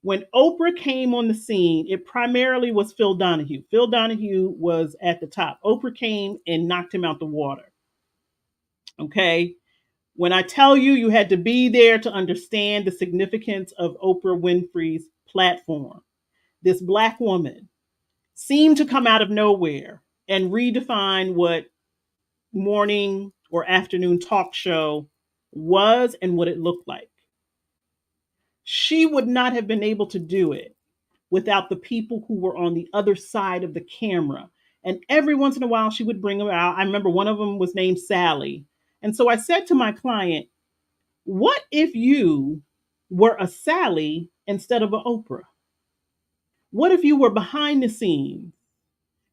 When Oprah came on the scene, it primarily was Phil Donahue. Phil Donahue was at the top. Oprah came and knocked him out the water. Okay. When I tell you, you had to be there to understand the significance of Oprah Winfrey's platform. This Black woman seemed to come out of nowhere and redefine what morning or afternoon talk show was and what it looked like. She would not have been able to do it without the people who were on the other side of the camera. And every once in a while, she would bring them out. I remember one of them was named Sally. And so I said to my client, what if you were a Sally instead of an Oprah? What if you were behind the scenes,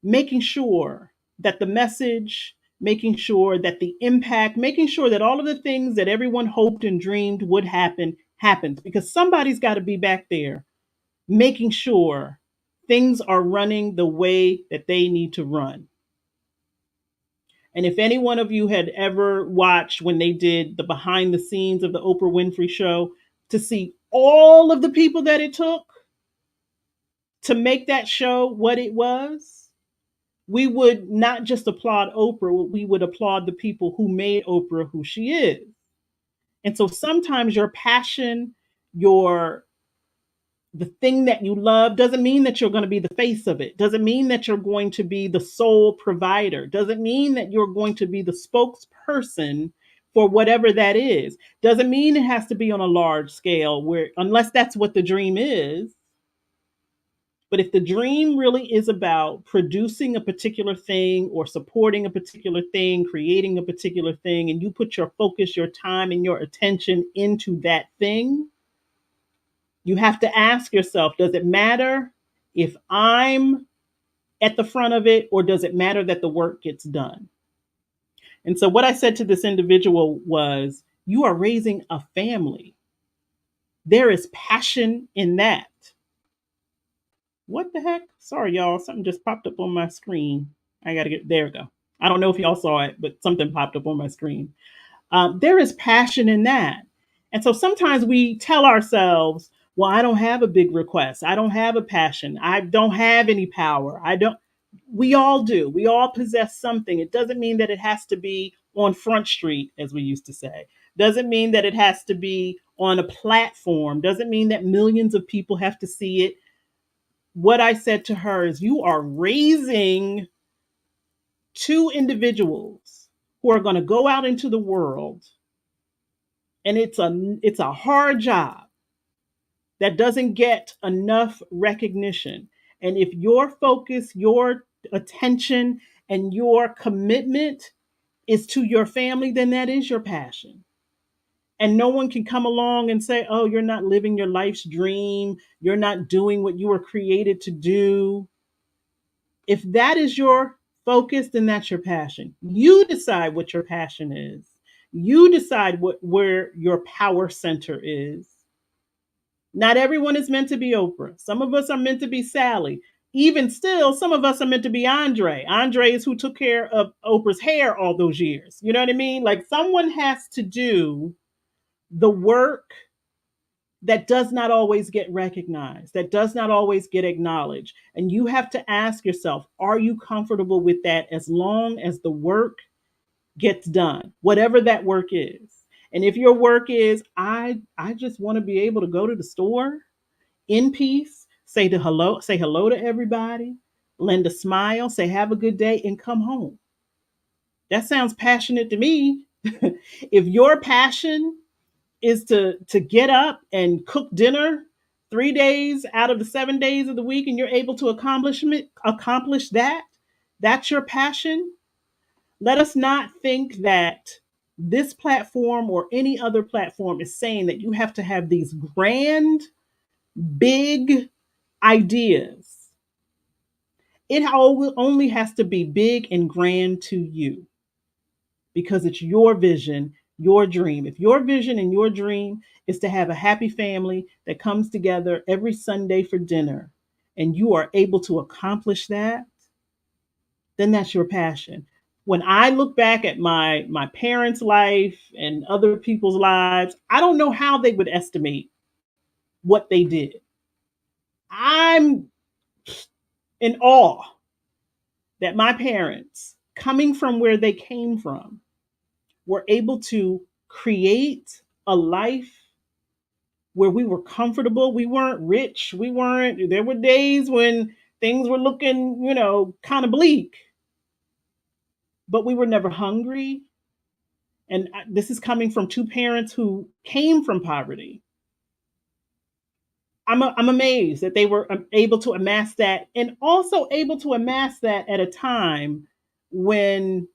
making sure that the message, making sure that the impact, making sure that all of the things that everyone hoped and dreamed would happen happens? Because somebody's got to be back there making sure things are running the way that they need to run. And if any one of you had ever watched when they did the behind the scenes of the Oprah Winfrey show, to see all of the people that it took to make that show what it was, we would not just applaud Oprah, we would applaud the people who made Oprah who she is. And so sometimes your passion, your the thing that you love doesn't mean that you're going to be the face of it, doesn't mean that you're going to be the sole provider, doesn't mean that you're going to be the spokesperson for whatever that is, doesn't mean it has to be on a large scale, where unless that's what the dream is. But if the dream really is about producing a particular thing or supporting a particular thing, creating a particular thing, and you put your focus, your time, and your attention into that thing, you have to ask yourself, does it matter if I'm at the front of it, or does it matter that the work gets done? And so, what I said to this individual was, you are raising a family. There is passion in that. What the heck? Sorry, y'all. Something just popped up on my screen. I got to get there. We go. I don't know if y'all saw it, but something popped up on my screen. There is passion in that. And so sometimes we tell ourselves, well, I don't have a big request. I don't have a passion. I don't have any power. I don't. We all do. We all possess something. It doesn't mean that it has to be on Front Street, as we used to say. Doesn't mean that it has to be on a platform. Doesn't mean that millions of people have to see it. What I said to her is, you are raising two individuals who are going to go out into the world, and it's a hard job that doesn't get enough recognition. And if your focus, your attention, and your commitment is to your family, then that is your passion. And no one can come along and say, oh, you're not living your life's dream, you're not doing what you were created to do. If that is your focus, then that's your passion. You decide what your passion is. You decide where your power center is. Not everyone is meant to be Oprah. Some of us are meant to be Sally. Even still, some of us are meant to be Andre. Andre is who took care of Oprah's hair all those years. You know what I mean? Like, someone has to do the work that does not always get recognized, that does not always get acknowledged. And you have to ask yourself, are you comfortable with that as long as the work gets done, whatever that work is? And if your work is, I just want to be able to go to the store in peace, say hello to everybody, lend a smile, say have a good day, and come home. That sounds passionate to me. If your passion is to get up and cook dinner 3 days out of the 7 days of the week, and you're able to accomplish that, that's your passion. Let us not think that this platform or any other platform is saying that you have to have these grand, big ideas. It only has to be big and grand to you because it's your vision, your dream. If your vision and your dream is to have a happy family that comes together every Sunday for dinner, and you are able to accomplish that, then that's your passion. When I look back at my parents' life and other people's lives, I don't know how they would estimate what they did. I'm in awe that my parents, coming from where they came from, were able to create a life where we were comfortable. We weren't rich. There were days when things were looking, kind of bleak, but we were never hungry. And this is coming from two parents who came from poverty. I'm amazed that they were able to amass that, and also able to amass that at a time when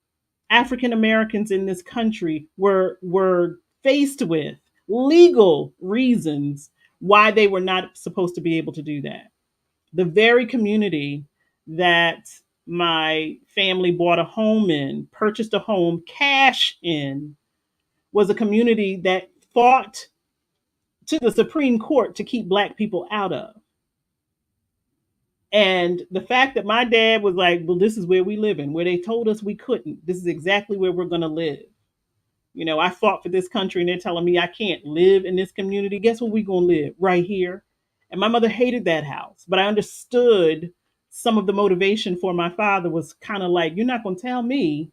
African Americans in this country were faced with legal reasons why they were not supposed to be able to do that. The very community that my family bought a home in, purchased a home cash in, was a community that fought to the Supreme Court to keep Black people out of. And the fact that my dad was like, well, this is where we live in, where they told us we couldn't. This is exactly where we're going to live. I fought for this country and they're telling me I can't live in this community. Guess where we're going to live? Right here. And my mother hated that house, but I understood some of the motivation for my father was kind of like, you're not going to tell me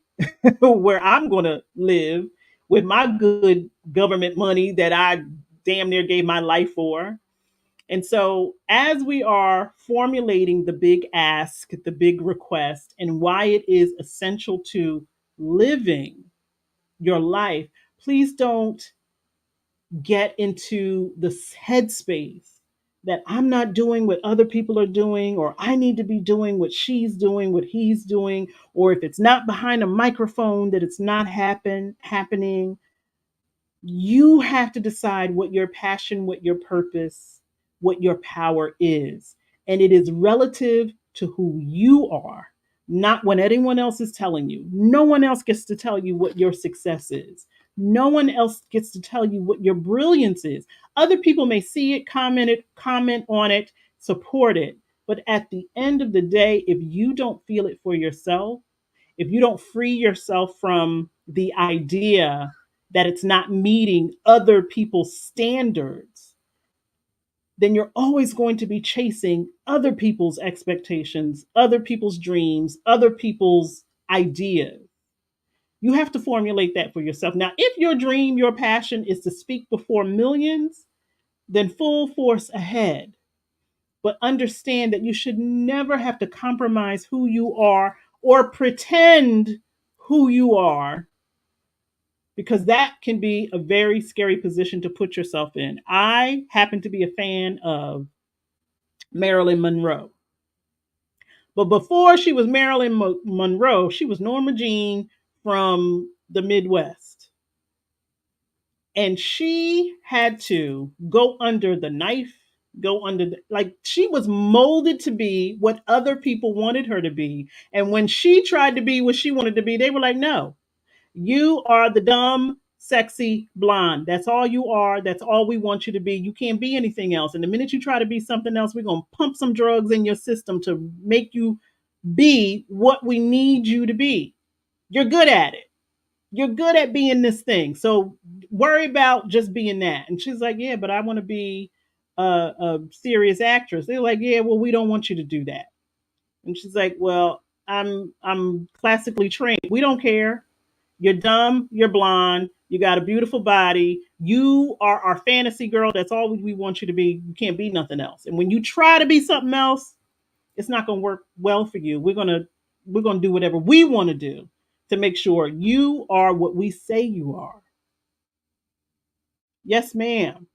where I'm going to live with my good government money that I damn near gave my life for. And so, as we are formulating the big ask, the big request, and why it is essential to living your life, please don't get into this headspace that I'm not doing what other people are doing, or I need to be doing what she's doing, what he's doing, or if it's not behind a microphone, that it's not happening. You have to decide what your passion, what your purpose, what your power is. And it is relative to who you are, not what anyone else is telling you. No one else gets to tell you what your success is. No one else gets to tell you what your brilliance is. Other people may see it, comment on it, support it. But at the end of the day, if you don't feel it for yourself, if you don't free yourself from the idea that it's not meeting other people's standards, then you're always going to be chasing other people's expectations, other people's dreams, other people's ideas. You have to formulate that for yourself. Now, if your dream, your passion is to speak before millions, then full force ahead. But understand that you should never have to compromise who you are or pretend who you are, because that can be a very scary position to put yourself in. I happen to be a fan of Marilyn Monroe. But before she was Marilyn Monroe, she was Norma Jean from the Midwest. And she had to go under the knife, like she was molded to be what other people wanted her to be. And when she tried to be what she wanted to be, they were like, no, you are the dumb, sexy blonde. That's all you are. That's all we want you to be. You can't be anything else. And the minute you try to be something else, we're going to pump some drugs in your system to make you be what we need you to be. You're good at it. You're good at being this thing. So worry about just being that. And she's like, yeah, but I want to be a serious actress. They're like, yeah, well, we don't want you to do that. And she's like, well, I'm classically trained. We don't care. You're dumb, you're blonde, You got a beautiful body. You are our fantasy girl. That's all we want you to be. You can't be nothing else. And when you try to be something else, it's not going to work well for you. We're going to do whatever we want to do to make sure you are what we say you are. Yes, ma'am.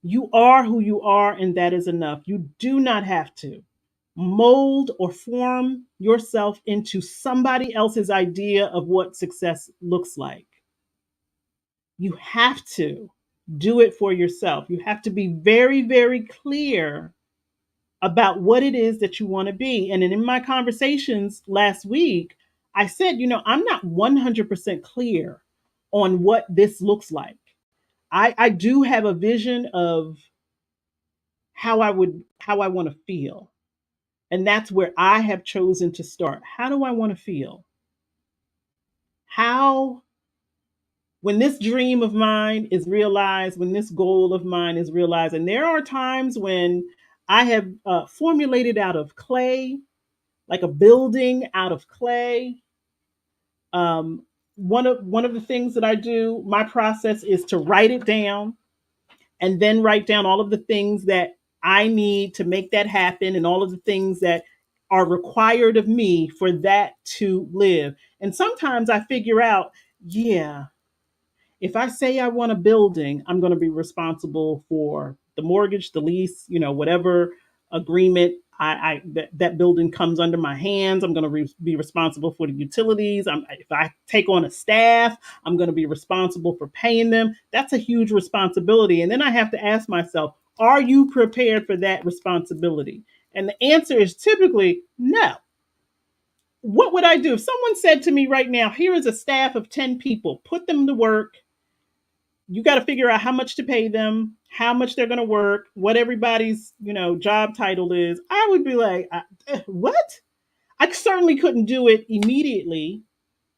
You are who you are, and that is enough. You do not have to mold or form yourself into somebody else's idea of what success looks like. You have to do it for yourself. You have to be very, very clear about what it is that you want to be. And in my conversations last week, I said, I'm not 100% clear on what this looks like. I do have a vision of how I want to feel. And that's where I have chosen to start. How do I want to feel? How when this dream of mine is realized, when this goal of mine is realized, and there are times when I have formulated out of clay, like a building out of clay. Um, one of the things that I do, my process is to write it down and then write down all of the things that I need to make that happen and all of the things that are required of me for that to live. And sometimes I figure out, yeah, if I say I want a building, I'm going to be responsible for the mortgage, the lease, whatever agreement that building comes under my hands. I'm going to be responsible for the utilities. If I take on a staff, I'm going to be responsible for paying them. That's a huge responsibility. And then I have to ask myself, are you prepared for that responsibility? And the answer is typically no. What would I do if someone said to me right now, here is a staff of 10 people, put them to work, you got to figure out how much to pay them, how much they're going to work, what everybody's, job title is. I would be like, what? I certainly couldn't do it immediately.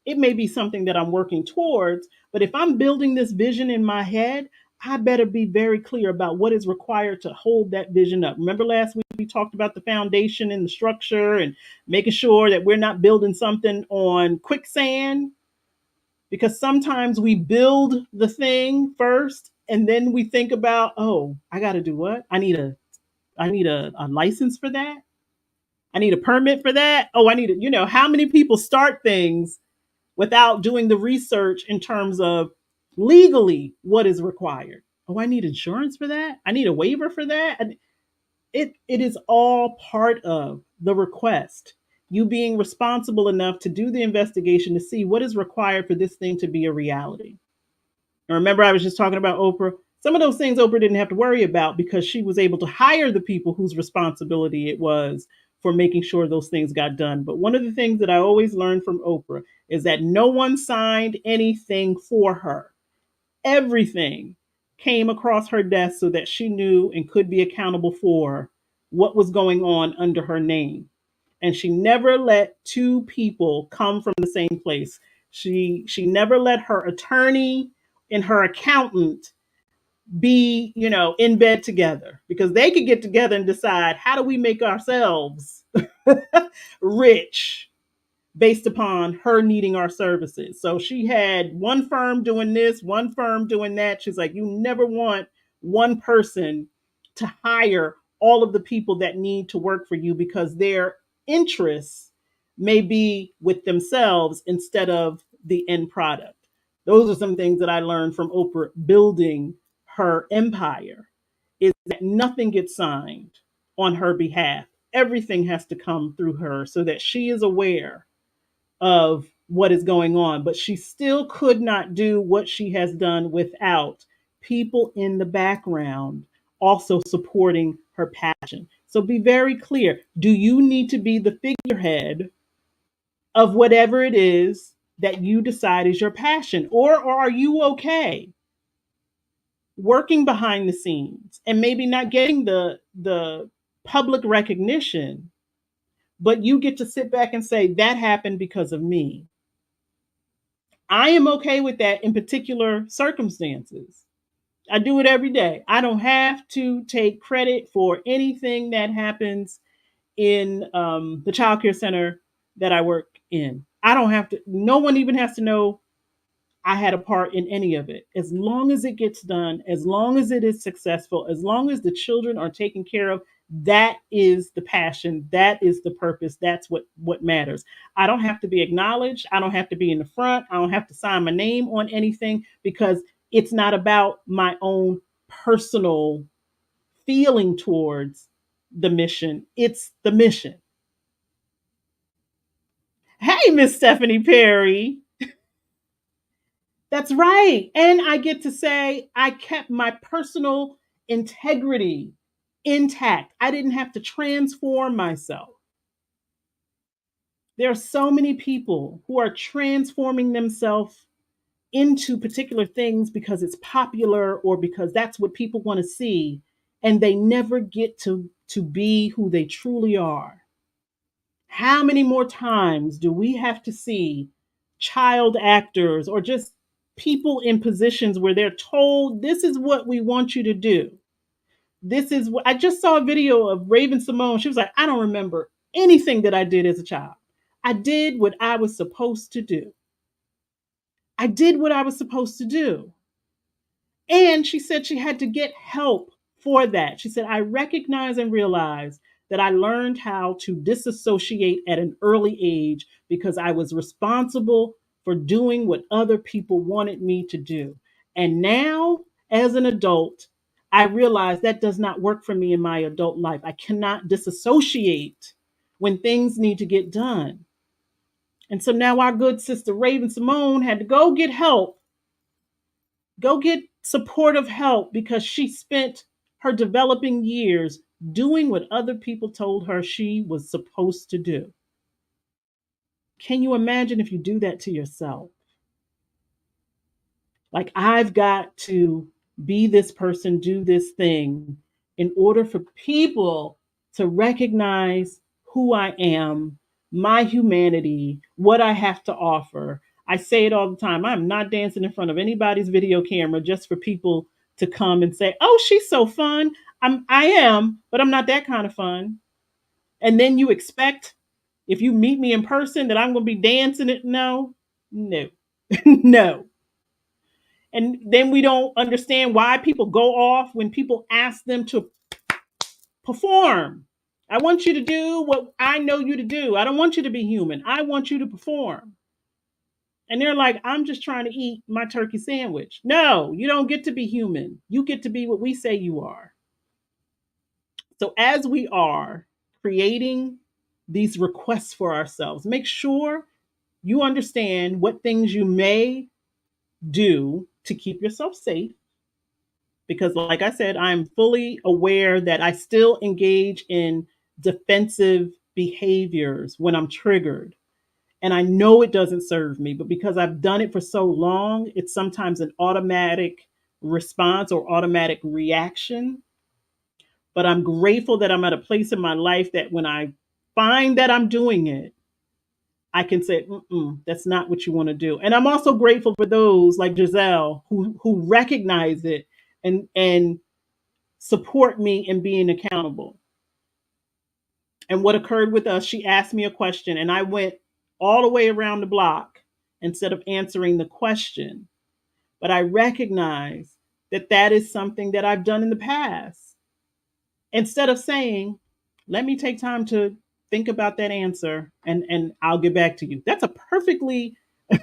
It may be something that I'm working towards, but if I'm building this vision in my head, I better be very clear about what is required to hold that vision up. Remember last week we talked about the foundation and the structure and making sure that we're not building something on quicksand, because sometimes we build the thing first and then we think about, oh, I got to do what? I need a license for that. I need a permit for that. Oh, I need to, how many people start things without doing the research in terms of legally what is required? Oh, I need insurance for that. I need a waiver for that. And it is all part of the request. You being responsible enough to do the investigation to see what is required for this thing to be a reality. And remember, I was just talking about Oprah. Some of those things Oprah didn't have to worry about because she was able to hire the people whose responsibility it was for making sure those things got done. But one of the things that I always learned from Oprah is that no one signed anything for her. Everything came across her desk so that she knew and could be accountable for what was going on under her name. And she never let two people come from the same place. She never let her attorney and her accountant be, in bed together, because they could get together and decide, how do we make ourselves rich based upon her needing our services. So she had one firm doing this, one firm doing that. She's like, you never want one person to hire all of the people that need to work for you, because their interests may be with themselves instead of the end product. Those are some things that I learned from Oprah building her empire, is that nothing gets signed on her behalf. Everything has to come through her so that she is aware of what is going on, but she still could not do what she has done without people in the background also supporting her passion. So be very clear. Do you need to be the figurehead of whatever it is that you decide is your passion? Or are you okay working behind the scenes and maybe not getting the public recognition, but you get to sit back and say, that happened because of me? I am okay with that in particular circumstances. I do it every day. I don't have to take credit for anything that happens in the child care center that I work in. I don't have to, no one even has to know I had a part in any of it. As long as it gets done, as long as it is successful, as long as the children are taken care of, that is the passion, that is the purpose, that's what matters. I don't have to be acknowledged, I don't have to be in the front, I don't have to sign my name on anything because it's not about my own personal feeling towards the mission. It's the mission. Hey, Miss Stephanie Perry. That's right. And I get to say I kept my personal integrity intact. I didn't have to transform myself. There are so many people who are transforming themselves into particular things because it's popular or because that's what people want to see, and they never get to be who they truly are. How many more times do we have to see child actors or just people in positions where they're told, this is what we want you to do? This is what I just saw a video of Raven Simone. She was like, I don't remember anything that I did as a child. I did what I was supposed to do. I did what I was supposed to do. And she said she had to get help for that. She said, I recognize and realize that I learned how to disassociate at an early age because I was responsible for doing what other people wanted me to do. And now, as an adult, I realize that does not work for me in my adult life. I cannot disassociate when things need to get done. And so now our good sister Raven Simone had to go get help, go get supportive help because she spent her developing years doing what other people told her she was supposed to do. Can you imagine if you do that to yourself? Like, I've got to be this person, do this thing in order for people to recognize who I am, my humanity, what I have to offer. I say it all the time. I'm not dancing in front of anybody's video camera just for people to come and say, "Oh, she's so fun." I am, but I'm not that kind of fun. And then you expect if you meet me in person that I'm going to be dancing it? No. No. No. And then we don't understand why people go off when people ask them to perform. I want you to do what I know you to do. I don't want you to be human. I want you to perform. And they're like, I'm just trying to eat my turkey sandwich. No, you don't get to be human. You get to be what we say you are. So, as we are creating these requests for ourselves, make sure you understand what things you may do to keep yourself safe, because like I said, I'm fully aware that I still engage in defensive behaviors when I'm triggered. And I know it doesn't serve me, but because I've done it for so long, it's sometimes an automatic response or automatic reaction. But I'm grateful that I'm at a place in my life that when I find that I'm doing it, I can say, that's not what you want to do. And I'm also grateful for those like Giselle who recognize it and support me in being accountable. And what occurred with us, she asked me a question and I went all the way around the block instead of answering the question. But I recognize that that is something that I've done in the past. Instead of saying, let me take time to think about that answer and I'll get back to you. That's a perfectly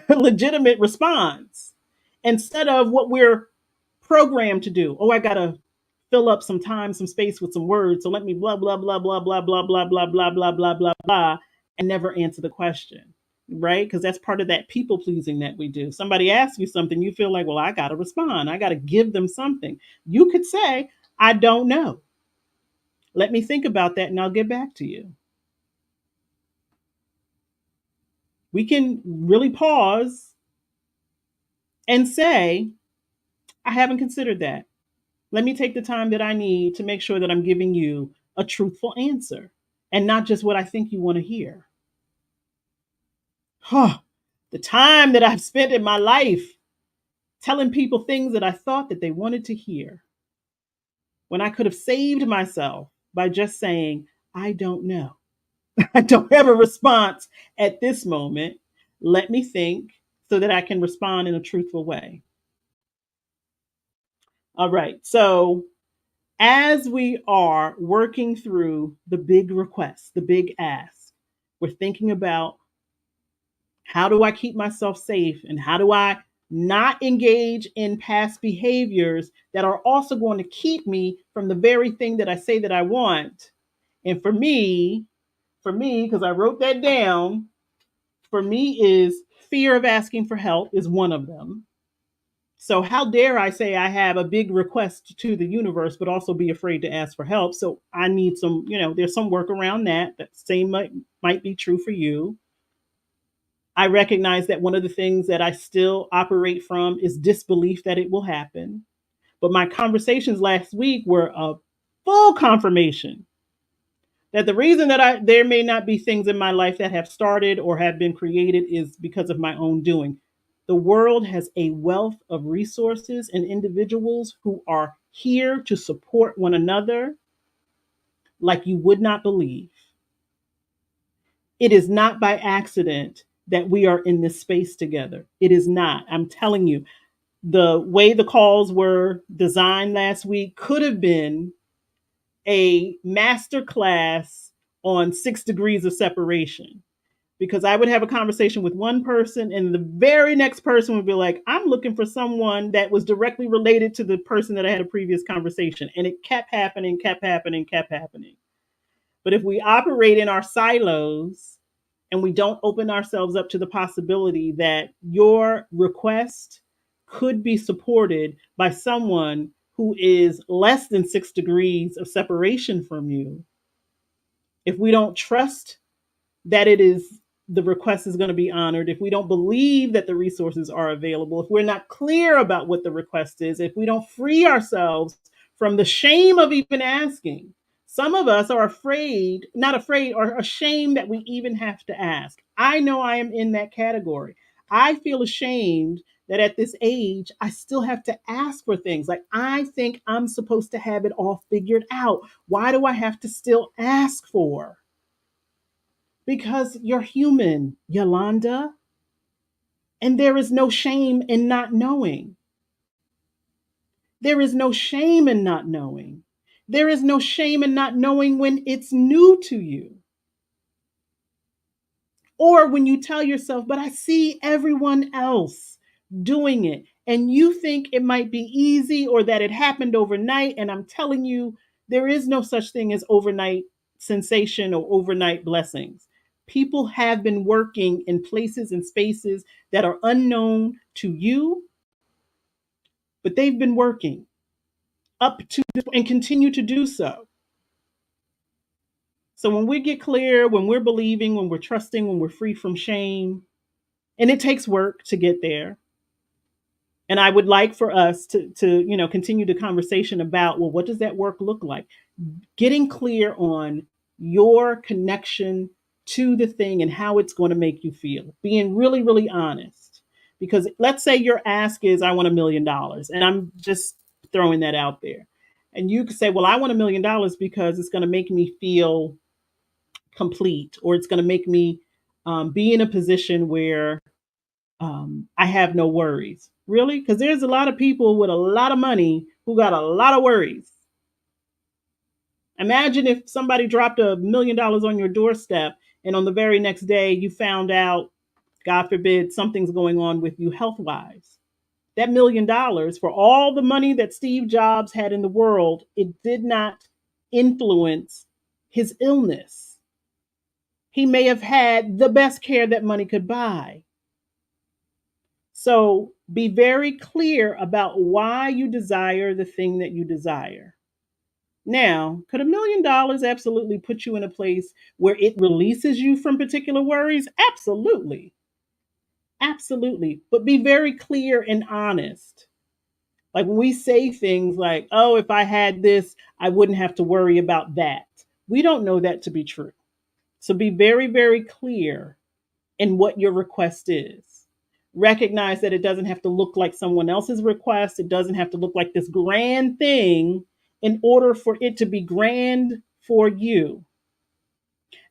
legitimate response. Instead of what we're programmed to do. Oh, I got to fill up some time, some space with some words. So let me blah, blah, blah, blah, blah, blah, blah, blah, blah, blah, blah, blah, blah, and never answer the question. Right? Because that's part of that people pleasing that we do. Somebody asks you something, you feel like, well, I got to respond. I got to give them something. You could say, I don't know. Let me think about that and I'll get back to you. We can really pause and say, I haven't considered that. Let me take the time that I need to make sure that I'm giving you a truthful answer and not just what I think you want to hear. Huh. The time that I've spent in my life telling people things that I thought that they wanted to hear when I could have saved myself by just saying, I don't know. I don't have a response at this moment. Let me think so that I can respond in a truthful way. All right. So, as we are working through the big requests, the big asks, we're thinking about how do I keep myself safe and how do I not engage in past behaviors that are also going to keep me from the very thing that I say that I want. And for me, because I wrote that down, for me is fear of asking for help is one of them. So how dare I say I have a big request to the universe, but also be afraid to ask for help? So I need some, there's some work around that. That same might be true for you. I recognize that one of the things that I still operate from is disbelief that it will happen. But my conversations last week were a full confirmation that the reason that there may not be things in my life that have started or have been created is because of my own doing. The world has a wealth of resources and individuals who are here to support one another like you would not believe. It is not by accident that we are in this space together. It is not. I'm telling you, the way the calls were designed last week could have been a master class on 6 degrees of separation, because I would have a conversation with one person and the very next person would be like, I'm looking for someone that was directly related to the person that I had a previous conversation. And it kept happening, kept happening, kept happening. But if we operate in our silos and we don't open ourselves up to the possibility that your request could be supported by someone who is less than 6 degrees of separation from you, if we don't trust that it is the request is going to be honored, if we don't believe that the resources are available, if we're not clear about what the request is, if we don't free ourselves from the shame of even asking. Some of us are afraid, not afraid, or ashamed that we even have to ask. I know I am in that category. I feel ashamed that at this age, I still have to ask for things. Like, I think I'm supposed to have it all figured out. Why do I have to still ask for? Because you're human, Yolanda, and there is no shame in not knowing. There is no shame in not knowing. There is no shame in not knowing when it's new to you. Or when you tell yourself, but I see everyone else doing it, and you think it might be easy or that it happened overnight. And I'm telling you, there is no such thing as overnight sensation or overnight blessings. People have been working in places and spaces that are unknown to you, but they've been working up to and continue to do so. So when we get clear, when we're believing, when we're trusting, when we're free from shame, and it takes work to get there. And I would like for us to continue the conversation about, well, what does that work look like? Getting clear on your connection to the thing and how it's going to make you feel. Being really, really honest. Because let's say your ask is, I want $1 million. And I'm just throwing that out there. And you could say, well, I want $1 million because it's going to make me feel complete, or it's going to make me be in a position where I have no worries. Really? Because there's a lot of people with a lot of money who got a lot of worries. Imagine if somebody dropped $1 million on your doorstep and on the very next day you found out, God forbid, something's going on with you health wise. That $1 million, for all the money that Steve Jobs had in the world, it did not influence his illness. He may have had the best care that money could buy. So be very clear about why you desire the thing that you desire. Now, could $1 million absolutely put you in a place where it releases you from particular worries? Absolutely. Absolutely. But be very clear and honest. Like when we say things like, oh, if I had this, I wouldn't have to worry about that. We don't know that to be true. So be very, very clear in what your request is. Recognize that it doesn't have to look like someone else's request. It doesn't have to look like this grand thing in order for it to be grand for you.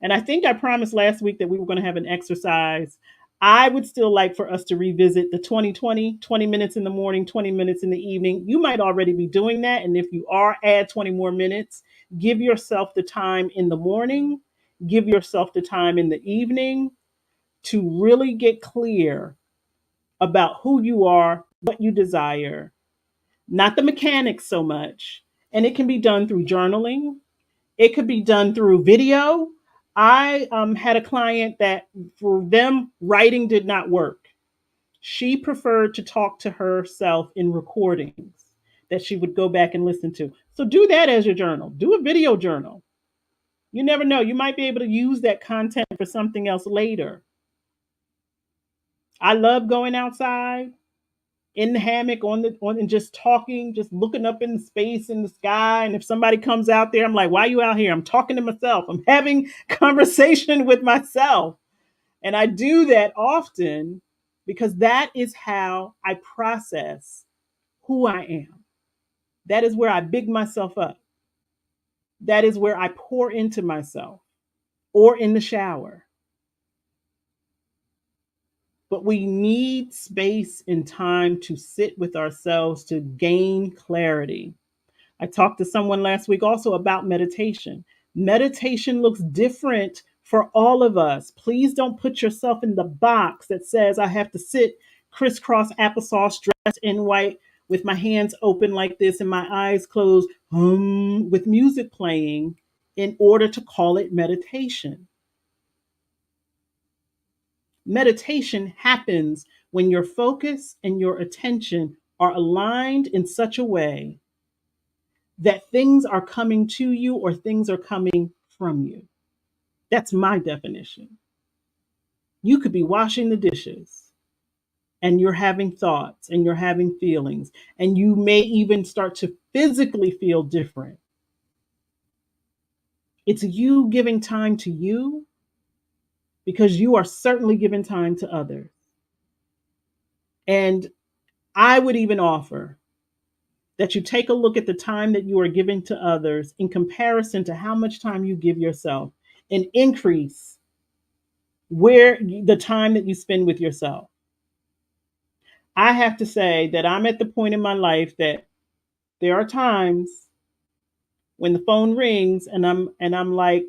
And I think I promised last week that we were going to have an exercise I would still like for us to revisit the 2020, 20 minutes in the morning, 20 minutes in the evening. You might already be doing that. And if you are, add 20 more minutes. Give yourself the time in the morning, give yourself the time in the evening to really get clear about who you are, what you desire, not the mechanics so much. And it can be done through journaling, it could be done through video. I had a client that for them, writing did not work. She preferred to talk to herself in recordings that she would go back and listen to. So do that as your journal. Do a video journal. You never know. You might be able to use that content for something else later. I love going outside in the hammock on and just talking, just looking up in space in the sky. And if somebody comes out there, I'm like, why are you out here? I'm talking to myself. I'm having conversation with myself. And I do that often because that is how I process who I am. That is where I big myself up. That is where I pour into myself or in the shower. But we need space and time to sit with ourselves to gain clarity. I talked to someone last week also about meditation. Meditation looks different for all of us. Please don't put yourself in the box that says I have to sit crisscross applesauce dressed in white with my hands open like this and my eyes closed, with music playing in order to call it meditation. Meditation happens when your focus and your attention are aligned in such a way that things are coming to you or things are coming from you. That's my definition. You could be washing the dishes and you're having thoughts and you're having feelings, and you may even start to physically feel different. It's you giving time to you because you are certainly giving time to others. And I would even offer that you take a look at the time that you are giving to others in comparison to how much time you give yourself and increase where the time that you spend with yourself. I have to say that I'm at the point in my life that there are times when the phone rings and I'm like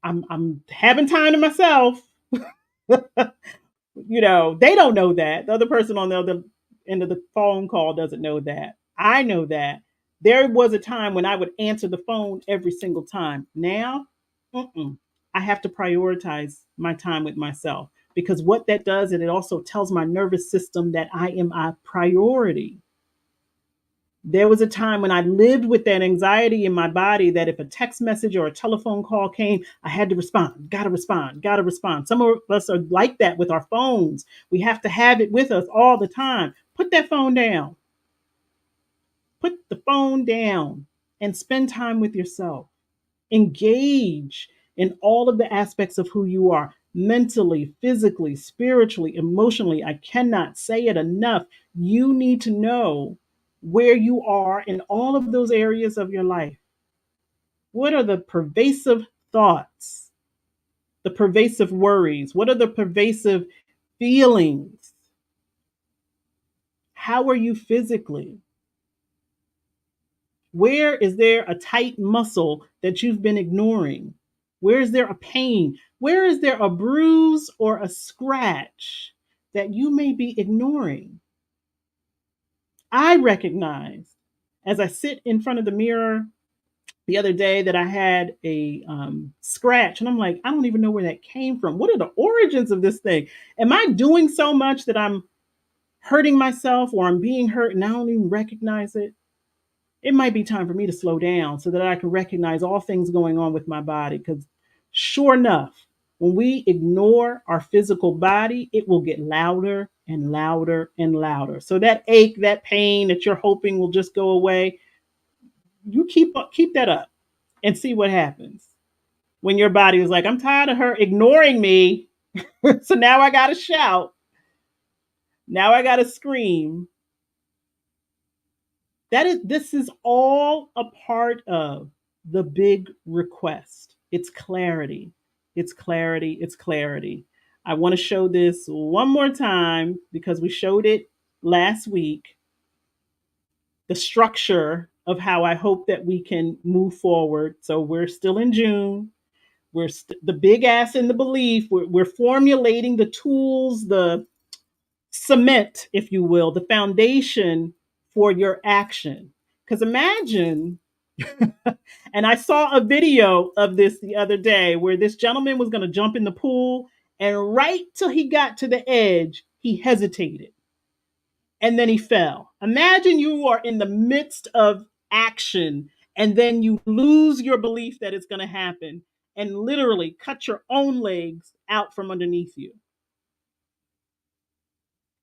I'm having time to myself. They don't know that. The other person on the other end of the phone call doesn't know that. I know that. There was a time when I would answer the phone every single time. Now, I have to prioritize my time with myself because what that does, and it also tells my nervous system that I am a priority. There was a time when I lived with that anxiety in my body that if a text message or a telephone call came, I had to respond, gotta respond, gotta respond. Some of us are like that with our phones. We have to have it with us all the time. Put that phone down. Put the phone down and spend time with yourself. Engage in all of the aspects of who you are mentally, physically, spiritually, emotionally. I cannot say it enough. You need to know where you are in all of those areas of your life. What are the pervasive thoughts, the pervasive worries? What are the pervasive feelings? How are you physically? Where is there a tight muscle that you've been ignoring? Where is there a pain? Where is there a bruise or a scratch that you may be ignoring? I recognize as I sit in front of the mirror the other day that I had a scratch, and I'm like, I don't even know where that came from. What are the origins of this thing? Am I doing so much that I'm hurting myself or I'm being hurt and I don't even recognize it? It might be time for me to slow down so that I can recognize all things going on with my body. Because sure enough, when we ignore our physical body, it will get louder and louder and louder. So that ache, that pain that you're hoping will just go away, you keep that up and see what happens. When your body is like, I'm tired of her ignoring me. So now I got to shout. Now I got to scream. This is all a part of the big request. It's clarity. It's clarity. It's clarity. I want to show this one more time because we showed it last week. The structure of how I hope that we can move forward. So we're still in June. The big ass in the belief. We're formulating the tools, the cement, if you will, the foundation for your action. Because imagine, and I saw a video of this the other day where this gentleman was going to jump in the pool, and right till he got to the edge, he hesitated and then he fell. Imagine you are in the midst of action and then you lose your belief that it's going to happen and literally cut your own legs out from underneath you,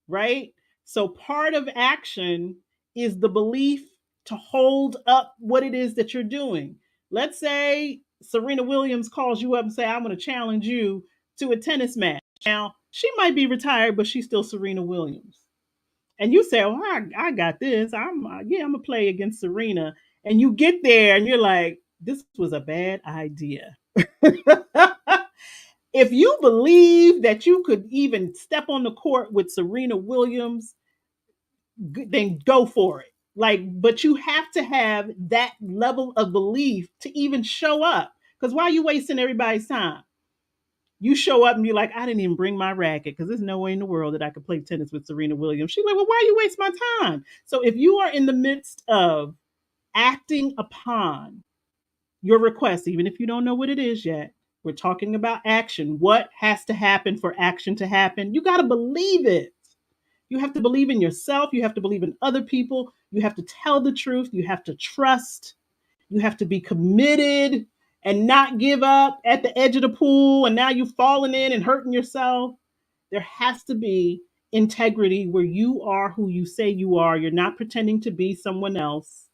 right? So part of action is the belief to hold up what it is that you're doing. Let's say Serena Williams calls you up and say, I'm going to challenge you to a tennis match. Now, she might be retired, but she's still Serena Williams. And you say, "Oh, I got this. I'm gonna play against Serena." And you get there, and you're like, "This was a bad idea." If you believe that you could even step on the court with Serena Williams, then go for it. But you have to have that level of belief to even show up. Because why are you wasting everybody's time? You show up and be like, I didn't even bring my racket because there's no way in the world that I could play tennis with Serena Williams. She's like, well, why you waste my time? So if you are in the midst of acting upon your request, even if you don't know what it is yet, we're talking about action. What has to happen for action to happen? You got to believe it. You have to believe in yourself. You have to believe in other people. You have to tell the truth. You have to trust. You have to be committed and not give up at the edge of the pool and now you've fallen in and hurting yourself. There has to be integrity where you are who you say you are. You're not pretending to be someone else.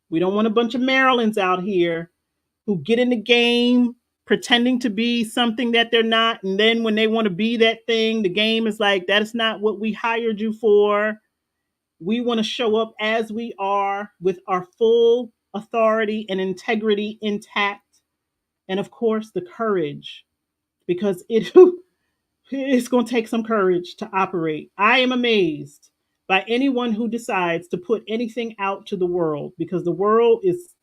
We don't want a bunch of Marylands out here who get in the game pretending to be something that they're not. And then when they want to be that thing, the game is like, that is not what we hired you for. We want to show up as we are with our full authority and integrity intact. And of course, the courage, because it's going to take some courage to operate. I am amazed by anyone who decides to put anything out to the world because the world is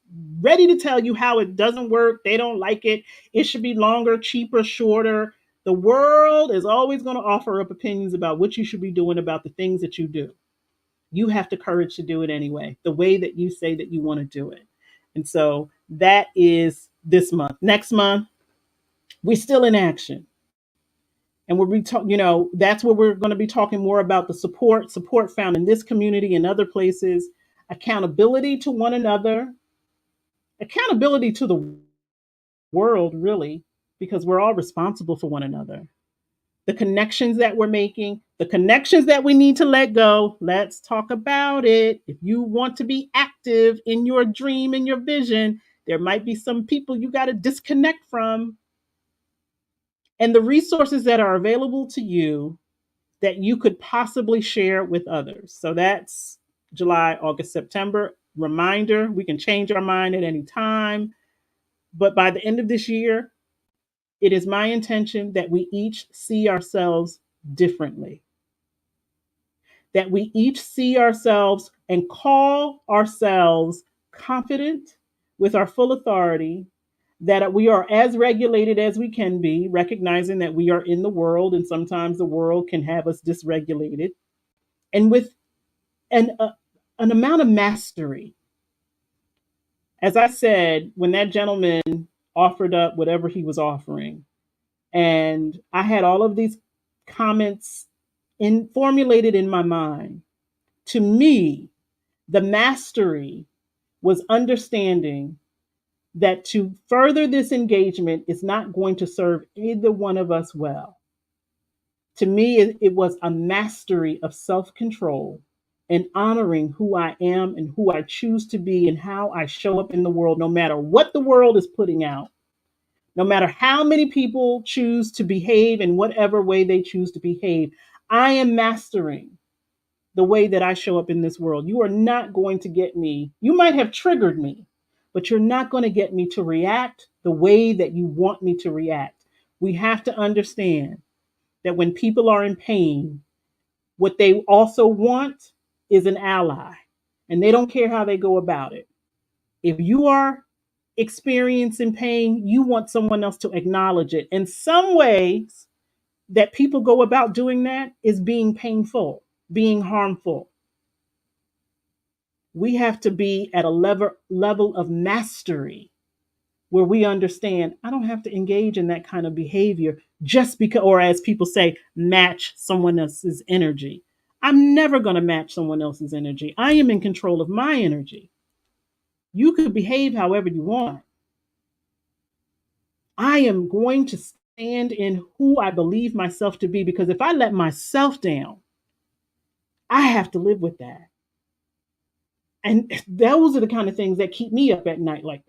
ready to tell you how it doesn't work. They don't like it. It should be longer, cheaper, shorter. The world is always going to offer up opinions about what you should be doing about the things that you do. You have the courage to do it anyway, the way that you say that you want to do it. And so that is this month. Next month, we're still in action. And that's where we're going to be talking more about the support found in this community and other places, accountability to one another, accountability to the world, really, because we're all responsible for one another. The connections that we're making, the connections that we need to let go. Let's talk about it. If you want to be active in your dream and your vision, there might be some people you got to disconnect from. And the resources that are available to you that you could possibly share with others. So that's July, August, September. Reminder, we can change our mind at any time. But by the end of this year, it is my intention that we each see ourselves differently, that we each see ourselves and call ourselves confident with our full authority, that we are as regulated as we can be, recognizing that we are in the world and sometimes the world can have us dysregulated, and with an amount of mastery. As I said, when that gentleman offered up whatever he was offering, and I had all of these comments formulated in my mind, to me, the mastery was understanding that to further this engagement is not going to serve either one of us well. To me, it was a mastery of self control and honoring who I am and who I choose to be and how I show up in the world, no matter what the world is putting out, no matter how many people choose to behave in whatever way they choose to behave. I am mastering the way that I show up in this world. You are not going to get me. You might have triggered me, but you're not going to get me to react the way that you want me to react. We have to understand that when people are in pain, what they also want is an ally, and they don't care how they go about it. If you are experiencing pain, you want someone else to acknowledge it. In some ways, that people go about doing that is being painful, being harmful. We have to be at a level of mastery where we understand I don't have to engage in that kind of behavior just because, or as people say, match someone else's energy. I'm never going to match someone else's energy. I am in control of my energy. You could behave however you want. I am going to stand in who I believe myself to be, because if I let myself down, I have to live with that. And those are the kind of things that keep me up at night. Like,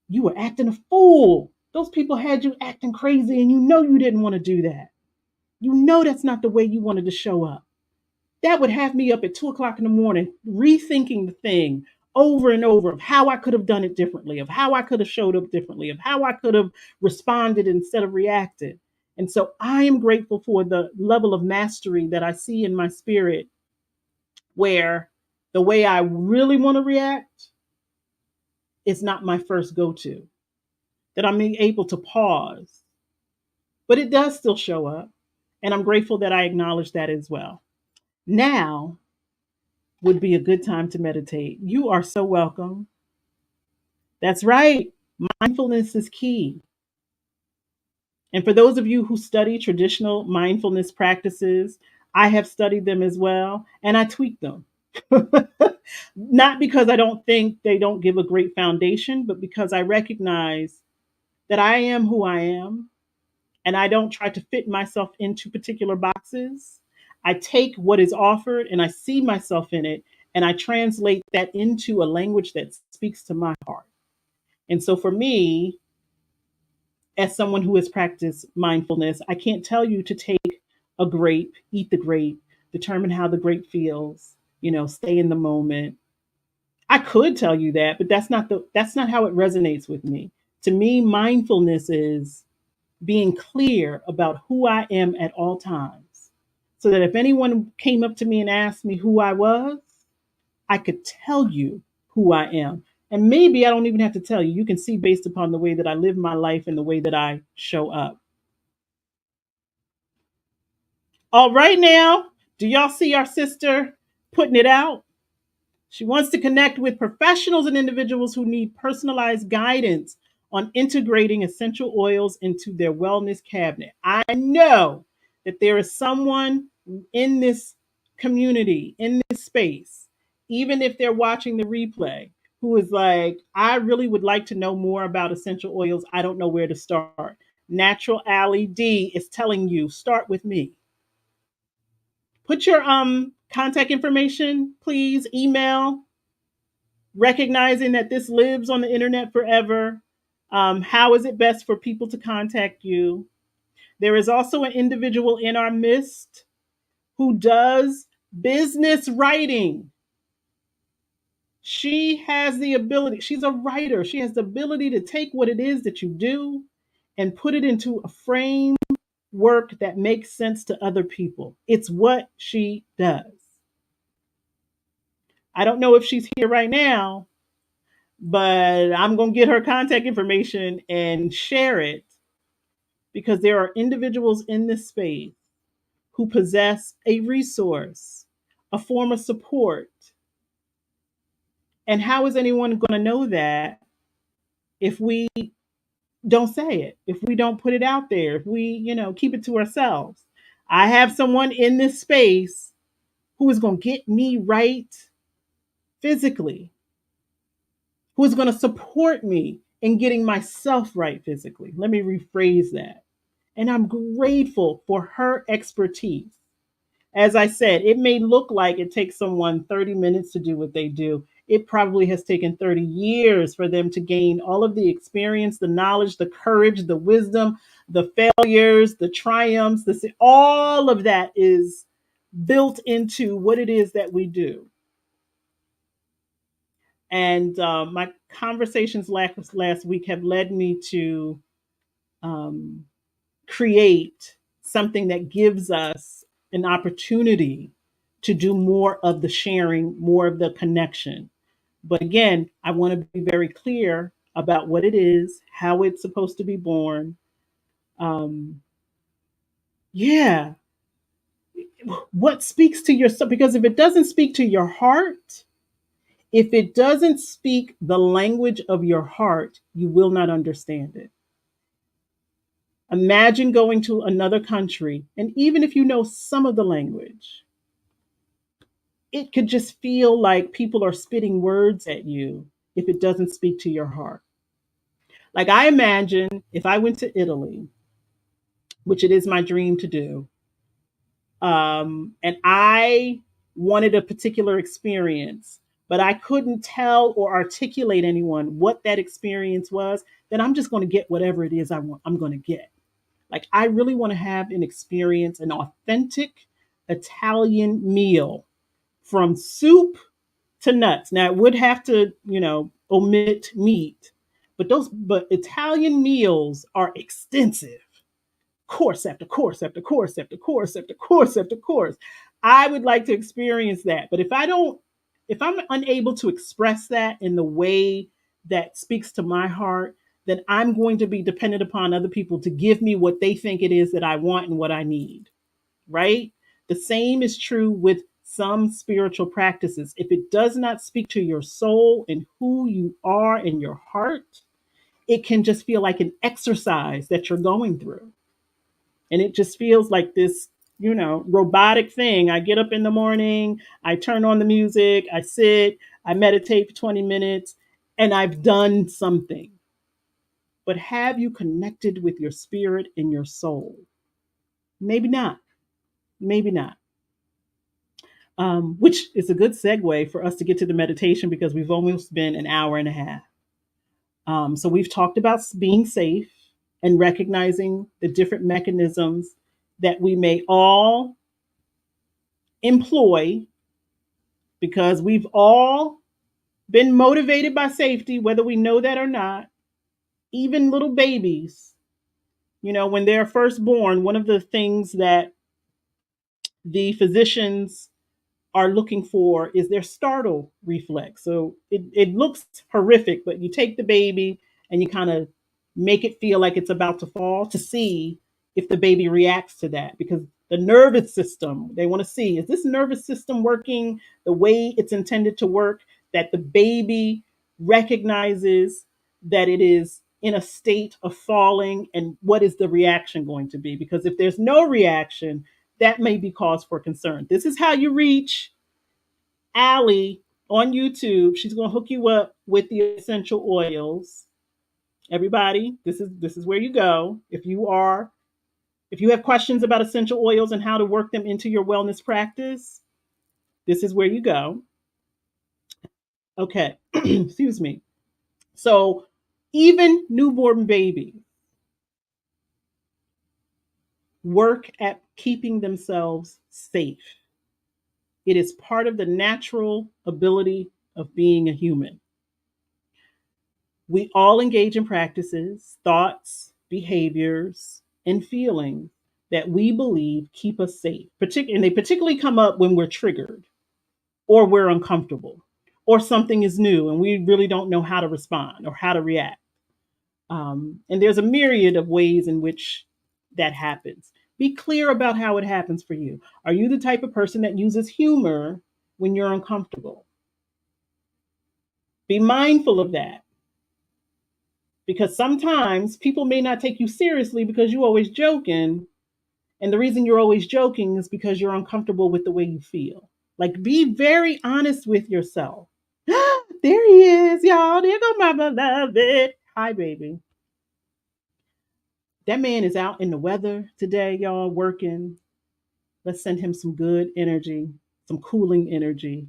you were acting a fool. Those people had you acting crazy, and you know you didn't want to do that. You know that's not the way you wanted to show up. That would have me up at 2 o'clock in the morning, rethinking the thing over and over of how I could have done it differently, of how I could have showed up differently, of how I could have responded instead of reacted. And so I am grateful for the level of mastery that I see in my spirit, where the way I really want to react is not my first go to, that I'm able to pause, but it does still show up. And I'm grateful that I acknowledge that as well. Now would be a good time to meditate. You are so welcome. That's right. Mindfulness is key. And for those of you who study traditional mindfulness practices, I have studied them as well, and I tweak them. Not because I don't think they don't give a great foundation, but because I recognize that I am who I am, and I don't try to fit myself into particular boxes. I take what is offered and I see myself in it, and I translate that into a language that speaks to my heart. And so for me, as someone who has practiced mindfulness, I can't tell you to take a grape, eat the grape, determine how the grape feels, stay in the moment. I could tell you that, but that's not how it resonates with me. To me, mindfulness is being clear about who I am at all times, so that if anyone came up to me and asked me who I was, I could tell you who I am. And maybe I don't even have to tell you. You can see based upon the way that I live my life and the way that I show up. All right, now, do y'all see our sister putting it out? She wants to connect with professionals and individuals who need personalized guidance on integrating essential oils into their wellness cabinet. I know that there is someone in this community, in this space, even if they're watching the replay, who is like, I really would like to know more about essential oils. I don't know where to start. Natural Alley D is telling you, start with me. Put your contact information, please, email, recognizing that this lives on the internet forever. How is it best for people to contact you? There is also an individual in our midst who does business writing. She has the ability, she's a writer. She has the ability to take what it is that you do and put it into a framework that makes sense to other people. It's what she does. I don't know if she's here right now, but I'm going to get her contact information and share it, because there are individuals in this space who possess a resource, a form of support. And how is anyone going to know that if we don't say it, if we don't put it out there, if we, keep it to ourselves? I have someone in this space who is going to get me right physically, who is going to support me in getting myself right physically. Let me rephrase that. And I'm grateful for her expertise. As I said, it may look like it takes someone 30 minutes to do what they do. It probably has taken 30 years for them to gain all of the experience, the knowledge, the courage, the wisdom, the failures, the triumphs. All of that is built into what it is that we do. And my conversations last week have led me to create something that gives us an opportunity to do more of the sharing, more of the connection. But again, I want to be very clear about what it is, how it's supposed to be born. Um, yeah, what speaks to your soul? Because if it doesn't speak to your heart, if it doesn't speak the language of your heart, you will not understand it. Imagine going to another country, and even if you know some of the language, it could just feel like people are spitting words at you if it doesn't speak to your heart. Like, I imagine if I went to Italy, which it is my dream to do, and I wanted a particular experience, but I couldn't tell or articulate anyone what that experience was, then I'm just going to get whatever it is I want. I'm going to get. Like, I really want to have an experience, an authentic Italian meal from soup to nuts. Now, it would have to, omit meat, but Italian meals are extensive, course after course after course after course after course after course. I would like to experience that. But if I'm unable to express that in the way that speaks to my heart, then I'm going to be dependent upon other people to give me what they think it is that I want and what I need, right? The same is true with some spiritual practices. If it does not speak to your soul and who you are in your heart, it can just feel like an exercise that you're going through. And it just feels like this, robotic thing. I get up in the morning, I turn on the music, I sit, I meditate for 20 minutes, and I've done something. But have you connected with your spirit and your soul? Maybe not. Maybe not. Which is a good segue for us to get to the meditation because we've almost been an hour and a half. So we've talked about being safe and recognizing the different mechanisms that we may all employ because we've all been motivated by safety, whether we know that or not. Even little babies, when they're first born, one of the things that the physicians are looking for is their startle reflex. So it looks horrific, but you take the baby and you kind of make it feel like it's about to fall to see if the baby reacts to that. Because the nervous system, they want to see, is this nervous system working the way it's intended to work? That the baby recognizes that it is in a state of falling, and what is the reaction going to be? Because if there's no reaction, that may be cause for concern. This is how you reach Allie on YouTube. She's going to hook you up with the essential oils. Everybody, this is where you go. If you have questions about essential oils and how to work them into your wellness practice, this is where you go. Okay. Excuse me. So, even newborn babies work at keeping themselves safe. It is part of the natural ability of being a human. We all engage in practices, thoughts, behaviors, and feelings that we believe keep us safe. And they particularly come up when we're triggered or we're uncomfortable or something is new and we really don't know how to respond or how to react. And there's a myriad of ways in which that happens. Be clear about how it happens for you. Are you the type of person that uses humor when you're uncomfortable? Be mindful of that because sometimes people may not take you seriously because you're always joking. And the reason you're always joking is because you're uncomfortable with the way you feel. Like, be very honest with yourself. There he is, y'all. There go my beloved. Hi, baby. That man is out in the weather today, y'all, working. Let's send him some good energy, some cooling energy.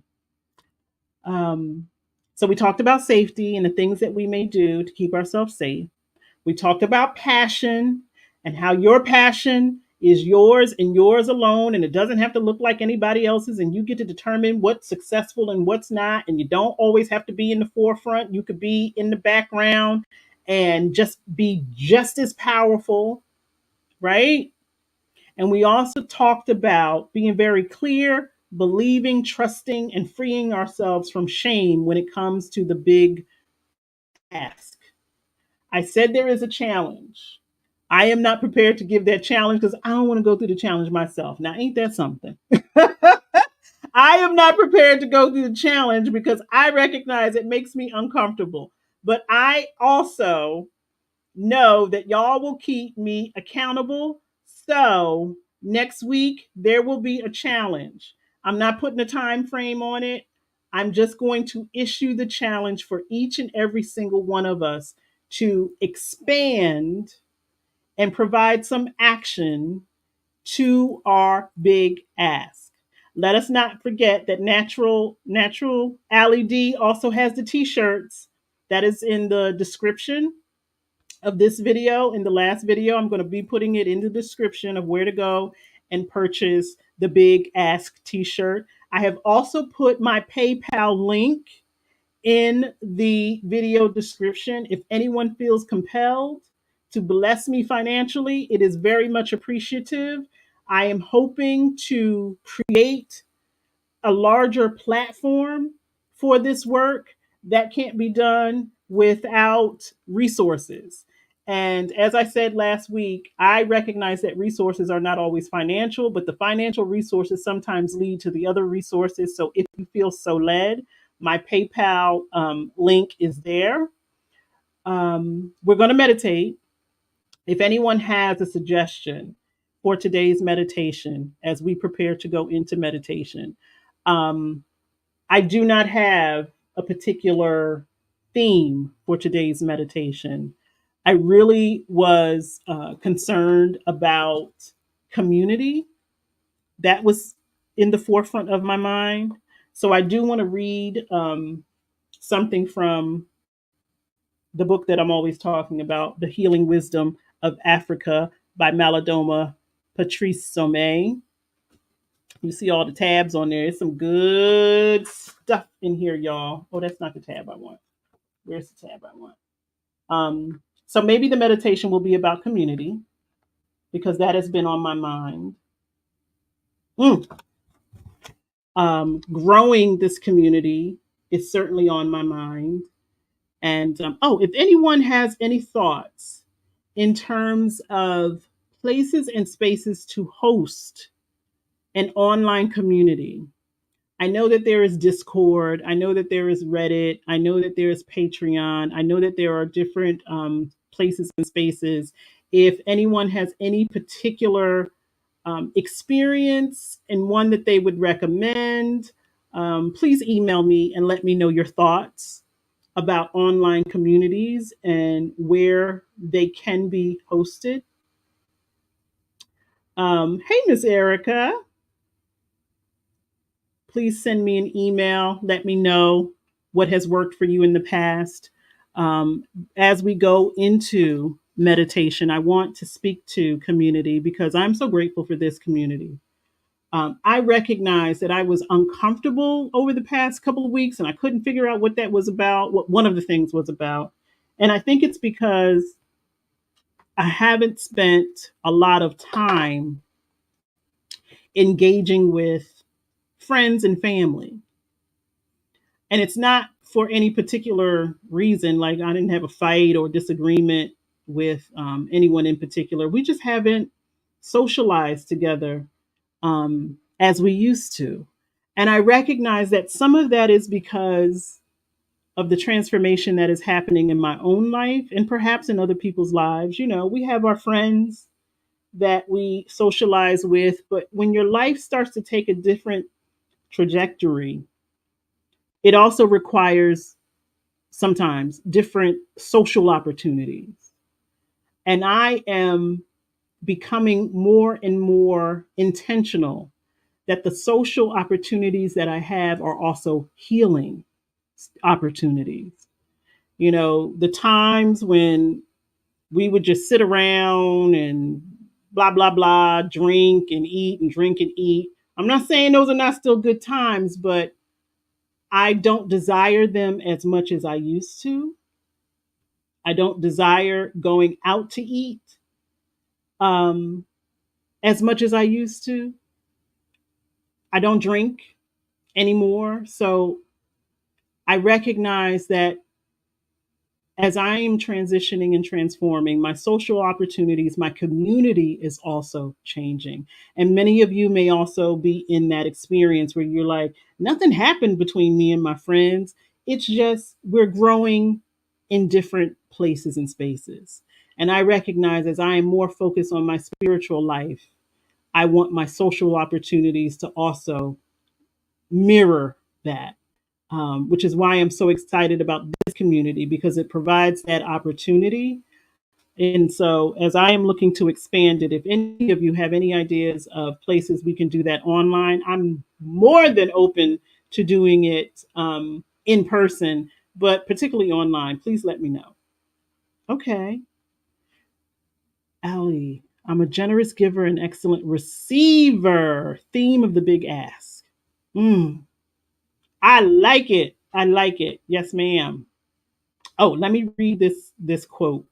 Um, so we talked about safety and the things that we may do to keep ourselves safe. We talked about passion and how your passion is yours and yours alone, and it doesn't have to look like anybody else's, and you get to determine what's successful and what's not. And you don't always have to be in the forefront. You could be in the background and just be just as powerful, right? And we also talked about being very clear, believing, trusting, and freeing ourselves from shame when it comes to the big ask. I said there is a challenge. I am not prepared to give that challenge because I don't want to go through the challenge myself. Now, ain't that something? I am not prepared to go through the challenge because I recognize it makes me uncomfortable. But I also know that y'all will keep me accountable. So next week there will be a challenge. I'm not putting a time frame on it. I'm just going to issue the challenge for each and every single one of us to expand and provide some action to our big ask. Let us not forget that Natural Ally D also has the t-shirts that is in the description of this video. In the last video, I'm going to be putting it in the description of where to go and purchase the Big Ask t-shirt. I have also put my PayPal link in the video description. If anyone feels compelled to bless me financially, it is very much appreciative. I am hoping to create a larger platform for this work that can't be done without resources. And as I said last week, I recognize that resources are not always financial, but the financial resources sometimes lead to the other resources. So if you feel so led, my PayPal link is there. We're going to meditate. If anyone has a suggestion for today's meditation as we prepare to go into meditation, um, I do not have a particular theme for today's meditation. I really was concerned about community. That was in the forefront of my mind. So I do want to read something from the book that I'm always talking about, The Healing Wisdom of Africa by Malidoma Patrice Sommet. You see all the tabs on there. There's some good stuff in here, y'all. Oh, that's not the tab I want. Where's the tab I want? So maybe the meditation will be about community because that has been on my mind. Mm. Growing this community is certainly on my mind. And if anyone has any thoughts in terms of places and spaces to host an online community, I know that there is Discord. I know that there is Reddit. I know that there is Patreon. I know that there are different places and spaces. If anyone has any particular experience and one that they would recommend, please email me and let me know your thoughts about online communities and where they can be hosted. Hey, Miss Erica, please send me an email. Let me know what has worked for you in the past. Um, as we go into meditation, I want to speak to community because I'm so grateful for this community. I recognize that I was uncomfortable over the past couple of weeks and I couldn't figure out what that was about, what one of the things was about. And I think it's because I haven't spent a lot of time engaging with friends and family. And it's not for any particular reason, like I didn't have a fight or disagreement with anyone in particular. We just haven't socialized together as we used to. And I recognize that some of that is because of the transformation that is happening in my own life and perhaps in other people's lives. You know, we have our friends that we socialize with, but when your life starts to take a different trajectory, it also requires sometimes different social opportunities. And I am becoming more and more intentional that the social opportunities that I have are also healing opportunities. You know, the times when we would just sit around and blah, blah, blah, drink and eat and drink and eat. I'm not saying those are not still good times, but I don't desire them as much as I used to. I don't desire going out to eat. Um, as much as I used to. I don't drink anymore. So I recognize that as I am transitioning and transforming, my social opportunities, my community is also changing. And many of you may also be in that experience where you're like, nothing happened between me and my friends. It's just we're growing in different places and spaces. And I recognize as I am more focused on my spiritual life, I want my social opportunities to also mirror that, which is why I'm so excited about this community because it provides that opportunity. And so, as I am looking to expand it, if any of you have any ideas of places we can do that online, I'm more than open to doing it in person, but particularly online. Please let me know. Okay, Allie, I'm a generous giver and excellent receiver. Theme of the big ask. Mm, I like it. I like it. Yes, ma'am. Oh, let me read this quote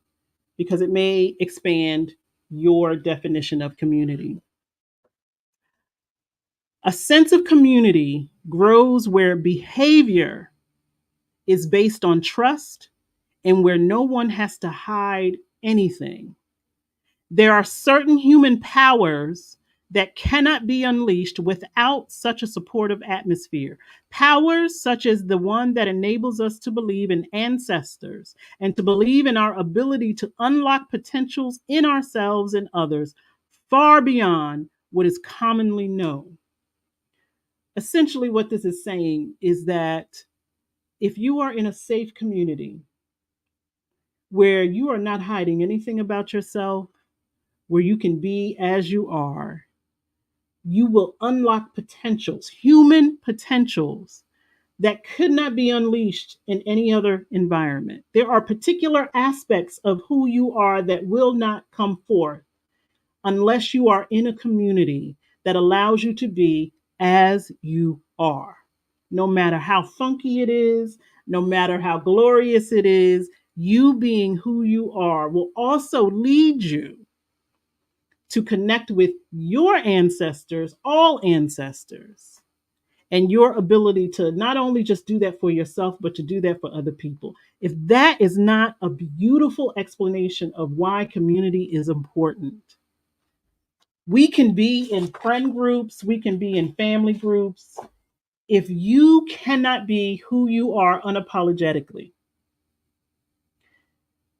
because it may expand your definition of community. A sense of community grows where behavior is based on trust and where no one has to hide anything. There are certain human powers that cannot be unleashed without such a supportive atmosphere. Powers such as the one that enables us to believe in ancestors and to believe in our ability to unlock potentials in ourselves and others far beyond what is commonly known. Essentially, what this is saying is that if you are in a safe community where you are not hiding anything about yourself, where you can be as you are, you will unlock potentials, human potentials that could not be unleashed in any other environment. There are particular aspects of who you are that will not come forth unless you are in a community that allows you to be as you are. No matter how funky it is, no matter how glorious it is, you being who you are will also lead you to connect with your ancestors, all ancestors, and your ability to not only just do that for yourself, but to do that for other people. If that is not a beautiful explanation of why community is important, we can be in friend groups, we can be in family groups. If you cannot be who you are unapologetically,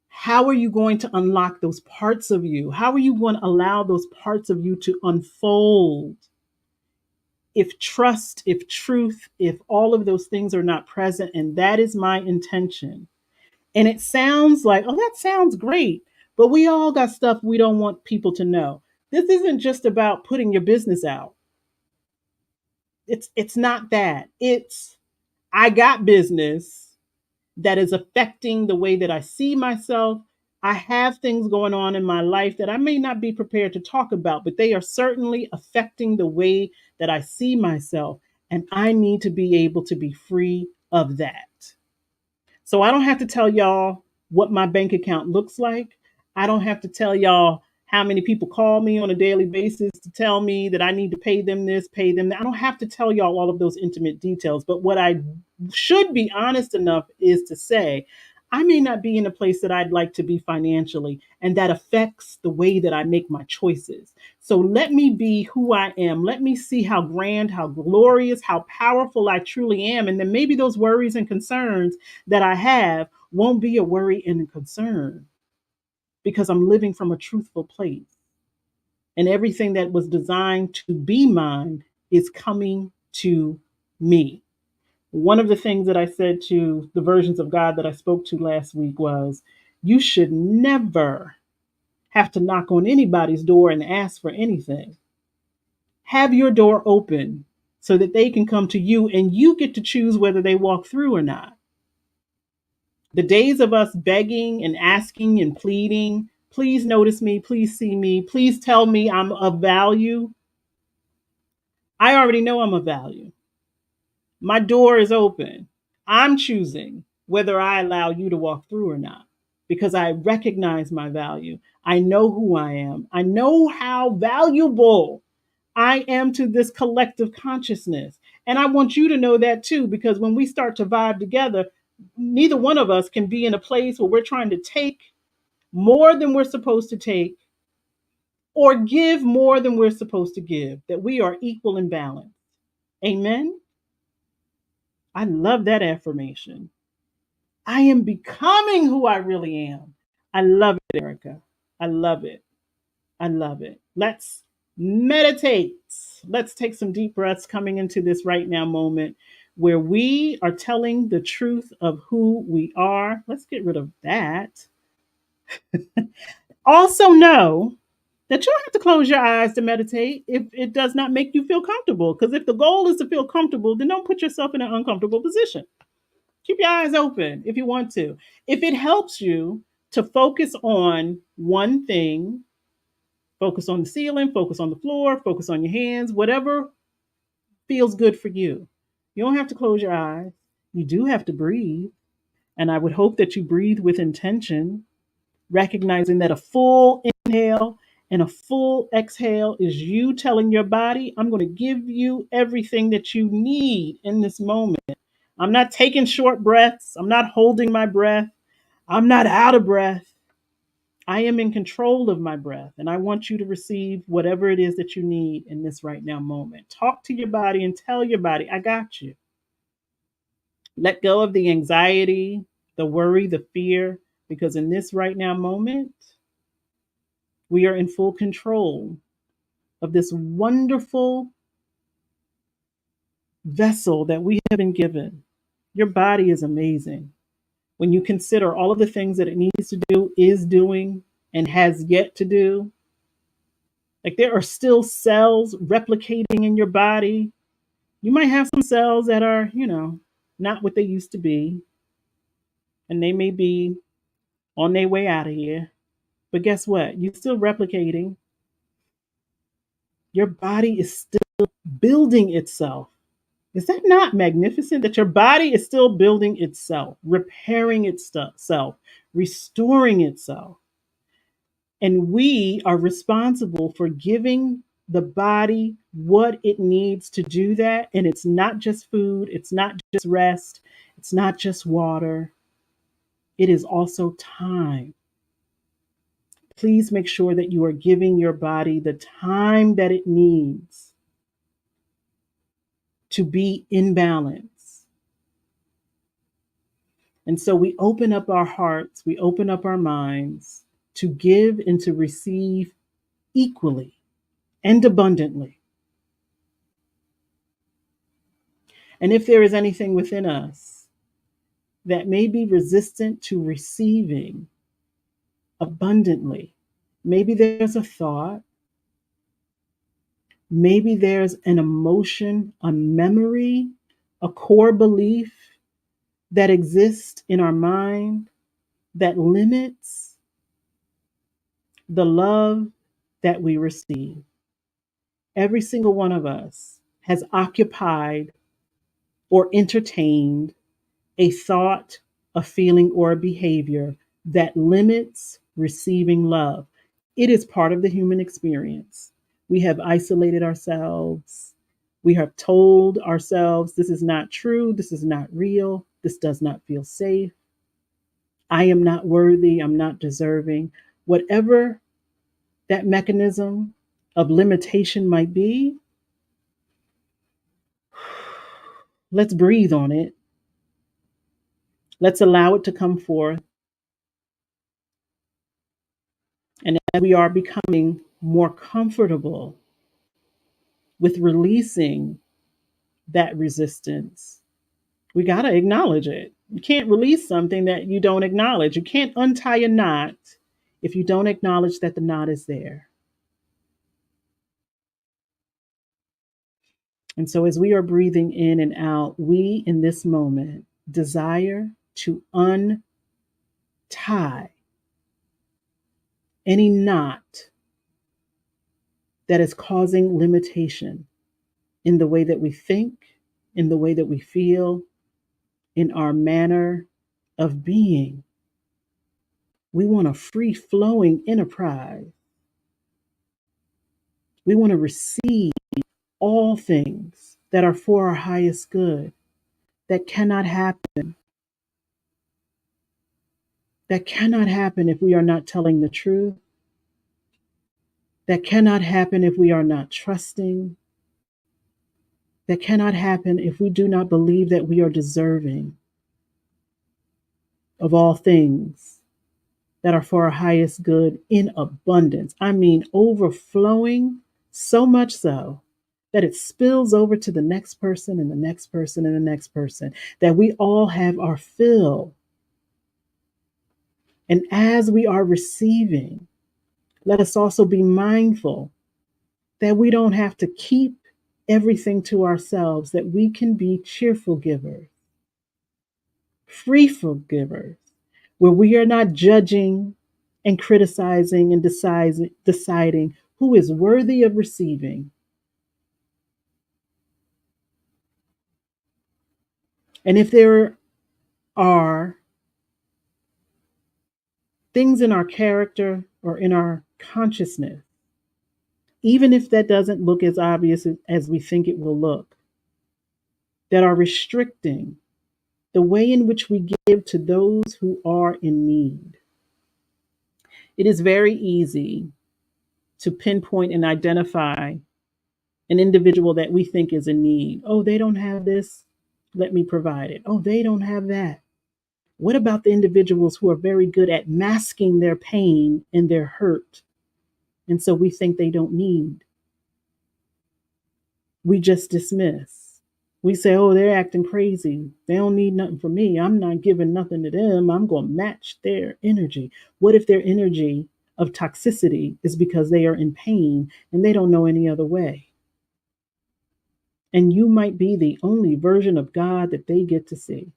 how are you going to unlock those parts of you? How are you going to allow those parts of you to unfold? If trust, if truth, if all of those things are not present, and that is my intention. And it sounds like, oh, that sounds great, but we all got stuff we don't want people to know. This isn't just about putting your business out. It's not that. It's I got business that is affecting the way that I see myself. I have things going on in my life that I may not be prepared to talk about, but they are certainly affecting the way that I see myself. And I need to be able to be free of that. So I don't have to tell y'all what my bank account looks like. I don't have to tell y'all how many people call me on a daily basis to tell me that I need to pay them this, pay them that. I don't have to tell y'all all of those intimate details. But what I should be honest enough is to say, I may not be in a place that I'd like to be financially, and that affects the way that I make my choices. So let me be who I am. Let me see how grand, how glorious, how powerful I truly am. And then maybe those worries and concerns that I have won't be a worry and a concern because I'm living from a truthful place. And everything that was designed to be mine is coming to me. One of the things that I said to the versions of God that I spoke to last week was you should never have to knock on anybody's door and ask for anything. Have your door open so that they can come to you and you get to choose whether they walk through or not. The days of us begging and asking and pleading, please notice me, please see me, please tell me I'm of value. I already know I'm of value. My door is open. I'm choosing whether I allow you to walk through or not. because I recognize my value. I know who I am. I know how valuable I am to this collective consciousness. And I want you to know that too, because when we start to vibe together, neither one of us can be in a place where we're trying to take more than we're supposed to take or give more than we're supposed to give, that we are equal and balanced. Amen. I love that affirmation. I am becoming who I really am. I love it, Erica. I love it. I love it. Let's meditate. Let's take some deep breaths coming into this right now moment where we are telling the truth of who we are. Let's get rid of that. Also, know that you don't have to close your eyes to meditate if it does not make you feel comfortable. Because if the goal is to feel comfortable, then don't put yourself in an uncomfortable position. Keep your eyes open if you want to. If it helps you to focus on one thing, focus on the ceiling, focus on the floor, focus on your hands, whatever feels good for you. You don't have to close your eyes. You do have to breathe. And I would hope that you breathe with intention, recognizing that a full inhale and a full exhale is you telling your body, I'm going to give you everything that you need in this moment. I'm not taking short breaths. I'm not holding my breath. I'm not out of breath. I am in control of my breath, and I want you to receive whatever it is that you need in this right now moment. Talk to your body and tell your body, I got you. Let go of the anxiety, the worry, the fear, because in this right now moment, we are in full control of this wonderful vessel that we have been given. Your body is amazing. When you consider all of the things that it needs to do, is doing, and has yet to do, like there are still cells replicating in your body. You might have some cells that are, not what they used to be, and they may be on their way out of here. But guess what? You're still replicating. Your body is still building itself. Is that not magnificent that your body is still building itself, repairing itself, restoring itself? And we are responsible for giving the body what it needs to do that. And it's not just food, it's not just rest, it's not just water, it is also time. Please make sure that you are giving your body the time that it needs to be in balance. And so we open up our hearts, we open up our minds to give and to receive equally and abundantly. And if there is anything within us that may be resistant to receiving abundantly, maybe there's a thought, maybe there's an emotion, a memory, a core belief that exists in our mind that limits the love that we receive. Every single one of us has occupied or entertained a thought, a feeling, or a behavior that limits receiving love. It is part of the human experience. We have isolated ourselves. We have told ourselves this is not true, this is not real, this does not feel safe. I am not worthy, I'm not deserving. Whatever that mechanism of limitation might be, let's breathe on it. Let's allow it to come forth. And as we are becoming more comfortable with releasing that resistance, we got to acknowledge it. You can't release something that you don't acknowledge. You can't untie a knot if you don't acknowledge that the knot is there. And so, as we are breathing in and out, we in this moment desire to untie any knot that is causing limitation in the way that we think, in the way that we feel, in our manner of being. We want a free flowing enterprise. We want to receive all things that are for our highest good. That cannot happen. That cannot happen if we are not telling the truth. That cannot happen if we are not trusting. That cannot happen if we do not believe that we are deserving of all things that are for our highest good in abundance. I mean, overflowing, so much so that it spills over to the next person and the next person and the next person, that we all have our fill. And as we are receiving, let us also be mindful that we don't have to keep everything to ourselves, that we can be cheerful givers, free forgivers, where we are not judging and criticizing and deciding who is worthy of receiving. And if there are things in our character or in our consciousness, even if that doesn't look as obvious as we think it will look, that are restricting the way in which we give to those who are in need. It is very easy to pinpoint and identify an individual that we think is in need. Oh, they don't have this. Let me provide it. Oh, they don't have that. What about the individuals who are very good at masking their pain and their hurt? And so we think they don't need. We just dismiss. We say, oh, they're acting crazy. They don't need nothing from me. I'm not giving nothing to them. I'm going to match their energy. What if their energy of toxicity is because they are in pain and they don't know any other way? And you might be the only version of God that they get to see.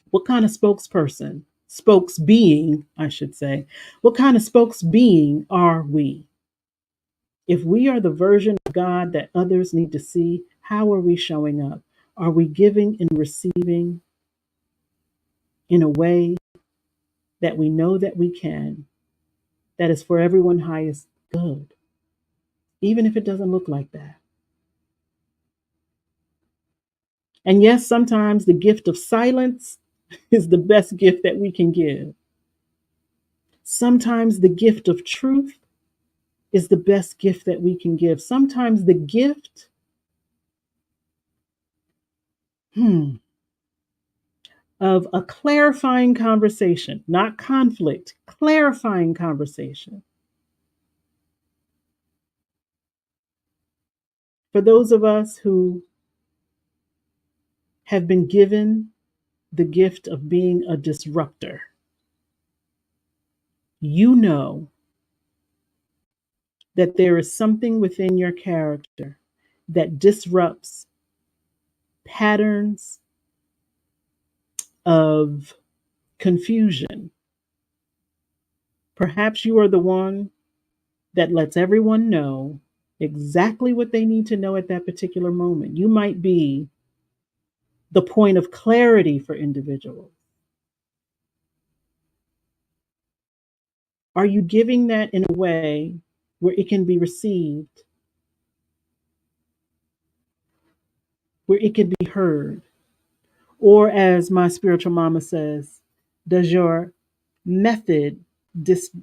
What kind of spokesperson, spokes being, I should say, what kind of spokes being are we? If we are the version of God that others need to see, how are we showing up? Are we giving and receiving in a way that we know that we can, that is for everyone's highest good, even if it doesn't look like that? And yes, sometimes the gift of silence is the best gift that we can give. Sometimes the gift of truth is the best gift that we can give. Sometimes the gift of a clarifying conversation, not conflict, clarifying conversation. For those of us who have been given the gift of being a disruptor, you know that there is something within your character that disrupts patterns of confusion. Perhaps you are the one that lets everyone know exactly what they need to know at that particular moment. You might be the point of clarity for individuals. Are you giving that in a way where it can be received, where it can be heard? Or, as my spiritual mama says, does your method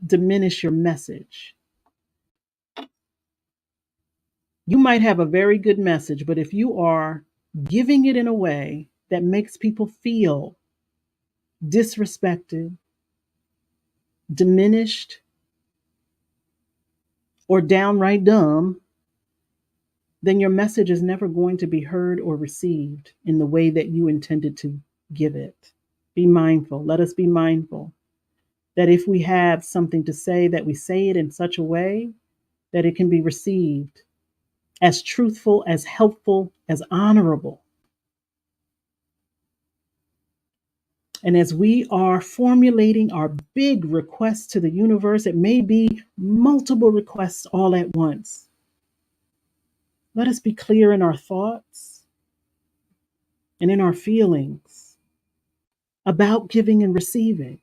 diminish your message? You might have a very good message, but if you are giving it in a way that makes people feel disrespected, diminished, or downright dumb, then your message is never going to be heard or received in the way that you intended to give it. Be mindful. Let us be mindful that if we have something to say, that we say it in such a way that it can be received as truthful, as helpful, as honorable. And as we are formulating our big requests to the universe, it may be multiple requests all at once. Let us be clear in our thoughts and in our feelings about giving and receiving.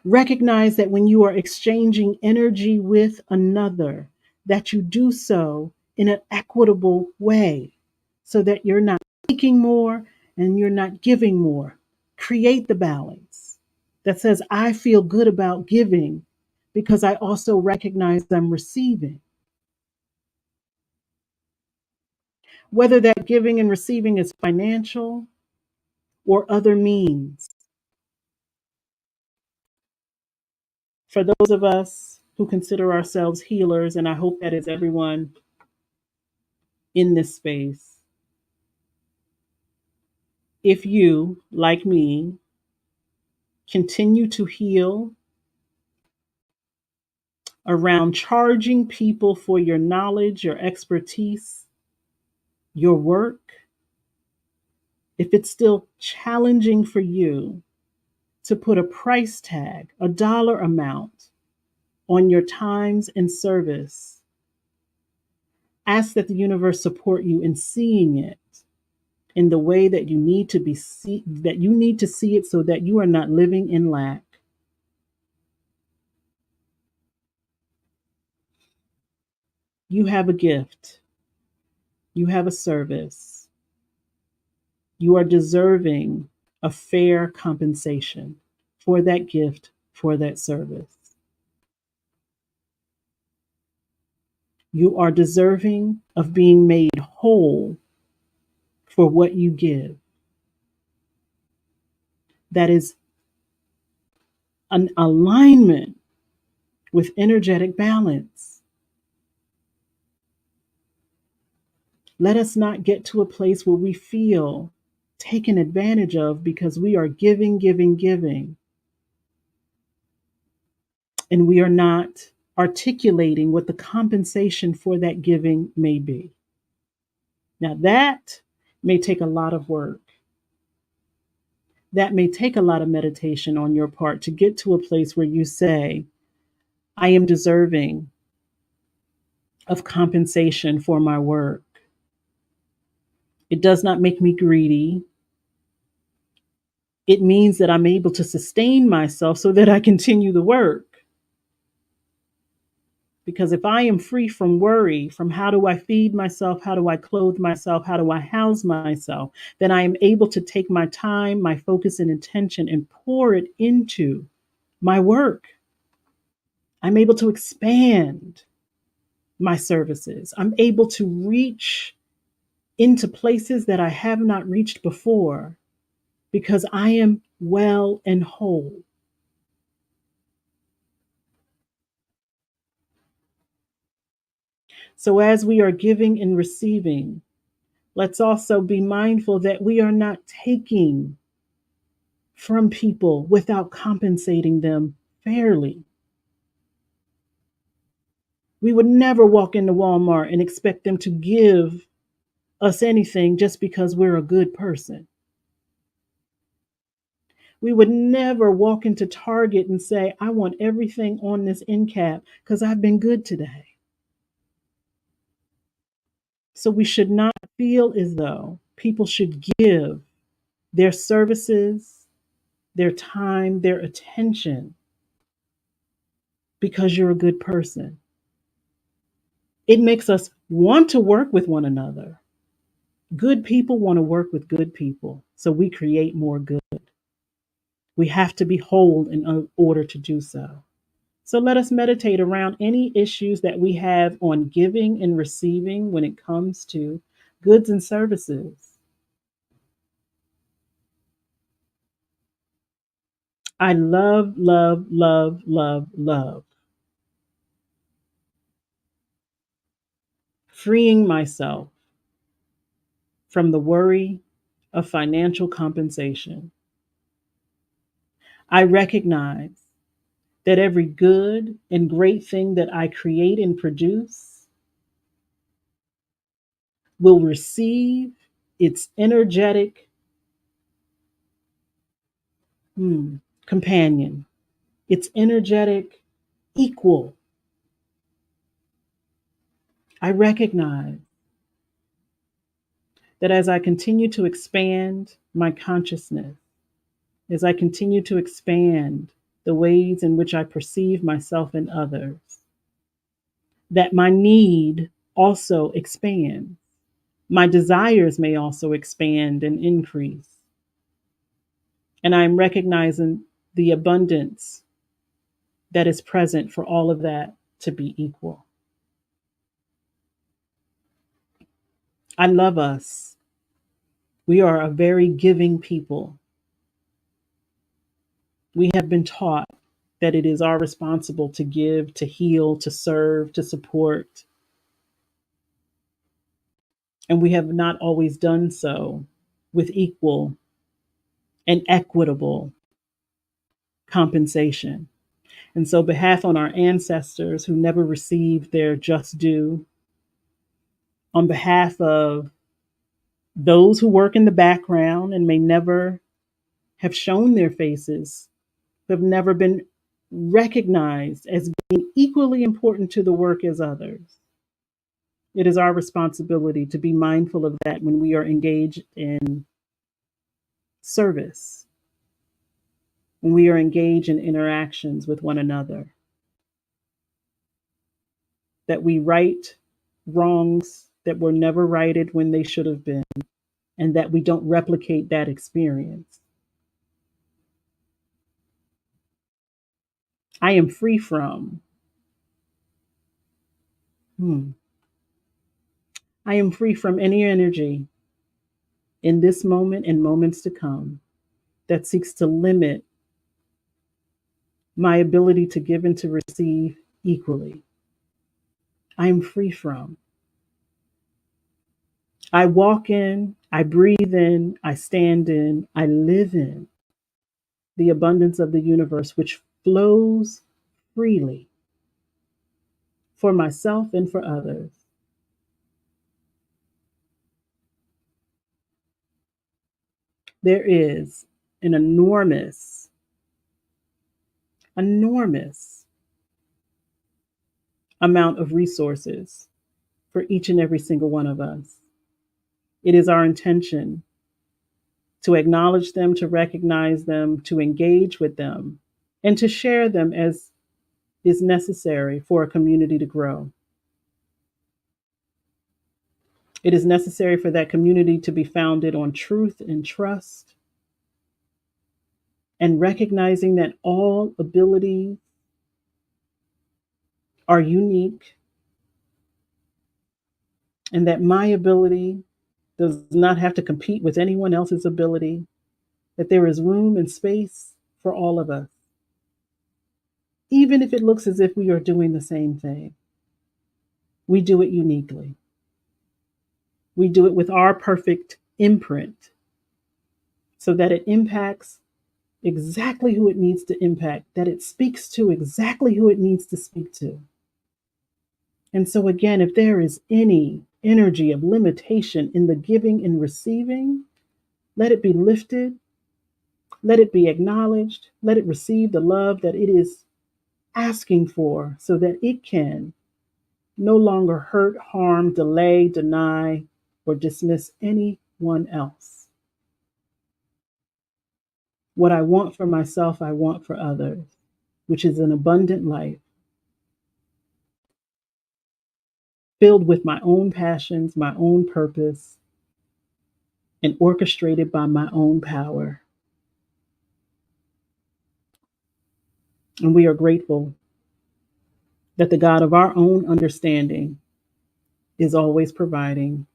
Recognize that when you are exchanging energy with another, that you do so in an equitable way so that you're not taking more and you're not giving more. Create the balance that says, I feel good about giving because I also recognize I'm receiving. Whether that giving and receiving is financial or other means. For those of us who consider ourselves healers, and I hope that is everyone in this space, if you, like me, continue to heal around charging people for your knowledge, your expertise, your work, if it's still challenging for you to put a price tag, a dollar amount on your times and service, ask that the universe support you in seeing it in the way that you need to that you need to see it so that you are not living in lack. You have a gift. You have a service. You are deserving of fair compensation for that gift, for that service. You are deserving of being made whole for what you give. That is an alignment with energetic balance. Let us not get to a place where we feel taken advantage of because we are giving, giving, giving, and we are not articulating what the compensation for that giving may be. Now, that may take a lot of work. That may take a lot of meditation on your part to get to a place where you say, I am deserving of compensation for my work. It does not make me greedy. It means that I'm able to sustain myself so that I continue the work. Because if I am free from worry, from how do I feed myself, how do I clothe myself, how do I house myself, then I am able to take my time, my focus, and intention and pour it into my work. I'm able to expand my services. I'm able to reach into places that I have not reached before because I am well and whole. So, as we are giving and receiving, let's also be mindful that we are not taking from people without compensating them fairly. We would never walk into Walmart and expect them to give us anything just because we're a good person. We would never walk into Target and say, I want everything on this end cap because I've been good today. So we should not feel as though people should give their services, their time, their attention because you're a good person. It makes us want to work with one another. Good people want to work with good people. So we create more good. We have to be whole in order to do so. So let us meditate around any issues that we have on giving and receiving when it comes to goods and services. I love, love, love, love, love freeing myself from the worry of financial compensation. I recognize that every good and great thing that I create and produce will receive its energetic companion, its energetic equal. I recognize that as I continue to expand my consciousness, as I continue to expand the ways in which I perceive myself and others, that my need also expands. My desires may also expand and increase. And I'm recognizing the abundance that is present for all of that to be equal. I love us. We are a very giving people. We have been taught that it is our responsible to give, to heal, to serve, to support. And we have not always done so with equal and equitable compensation. And so, behalf on our ancestors who never received their just due, on behalf of those who work in the background and may never have shown their faces, who have never been recognized as being equally important to the work as others, it is our responsibility to be mindful of that when we are engaged in service, when we are engaged in interactions with one another, that we right wrongs that were never righted when they should have been, and that we don't replicate that experience. I am free from, hmm, I am free from any energy in this moment and moments to come that seeks to limit my ability to give and to receive equally. I am free from. I walk in, I breathe in, I stand in, I live in the abundance of the universe, which flows freely for myself and for others. There is an enormous amount of resources for each and every single one of us. It is our intention to acknowledge them, to recognize them, to engage with them, and to share them as is necessary for a community to grow. It is necessary for that community to be founded on truth and trust, and recognizing that all abilities are unique, and that my ability does not have to compete with anyone else's ability, that there is room and space for all of us, even if it looks as if we are doing the same thing. We do it uniquely. We do it with our perfect imprint so that it impacts exactly who it needs to impact, that it speaks to exactly who it needs to speak to. And so, again, if there is any energy of limitation in the giving and receiving, let it be lifted, let it be acknowledged, let it receive the love that it is asking for so that it can no longer hurt, harm, delay, deny, or dismiss anyone else. What I want for myself, I want for others, which is an abundant life filled with my own passions, my own purpose, and orchestrated by my own power. And we are grateful that the God of our own understanding is always providing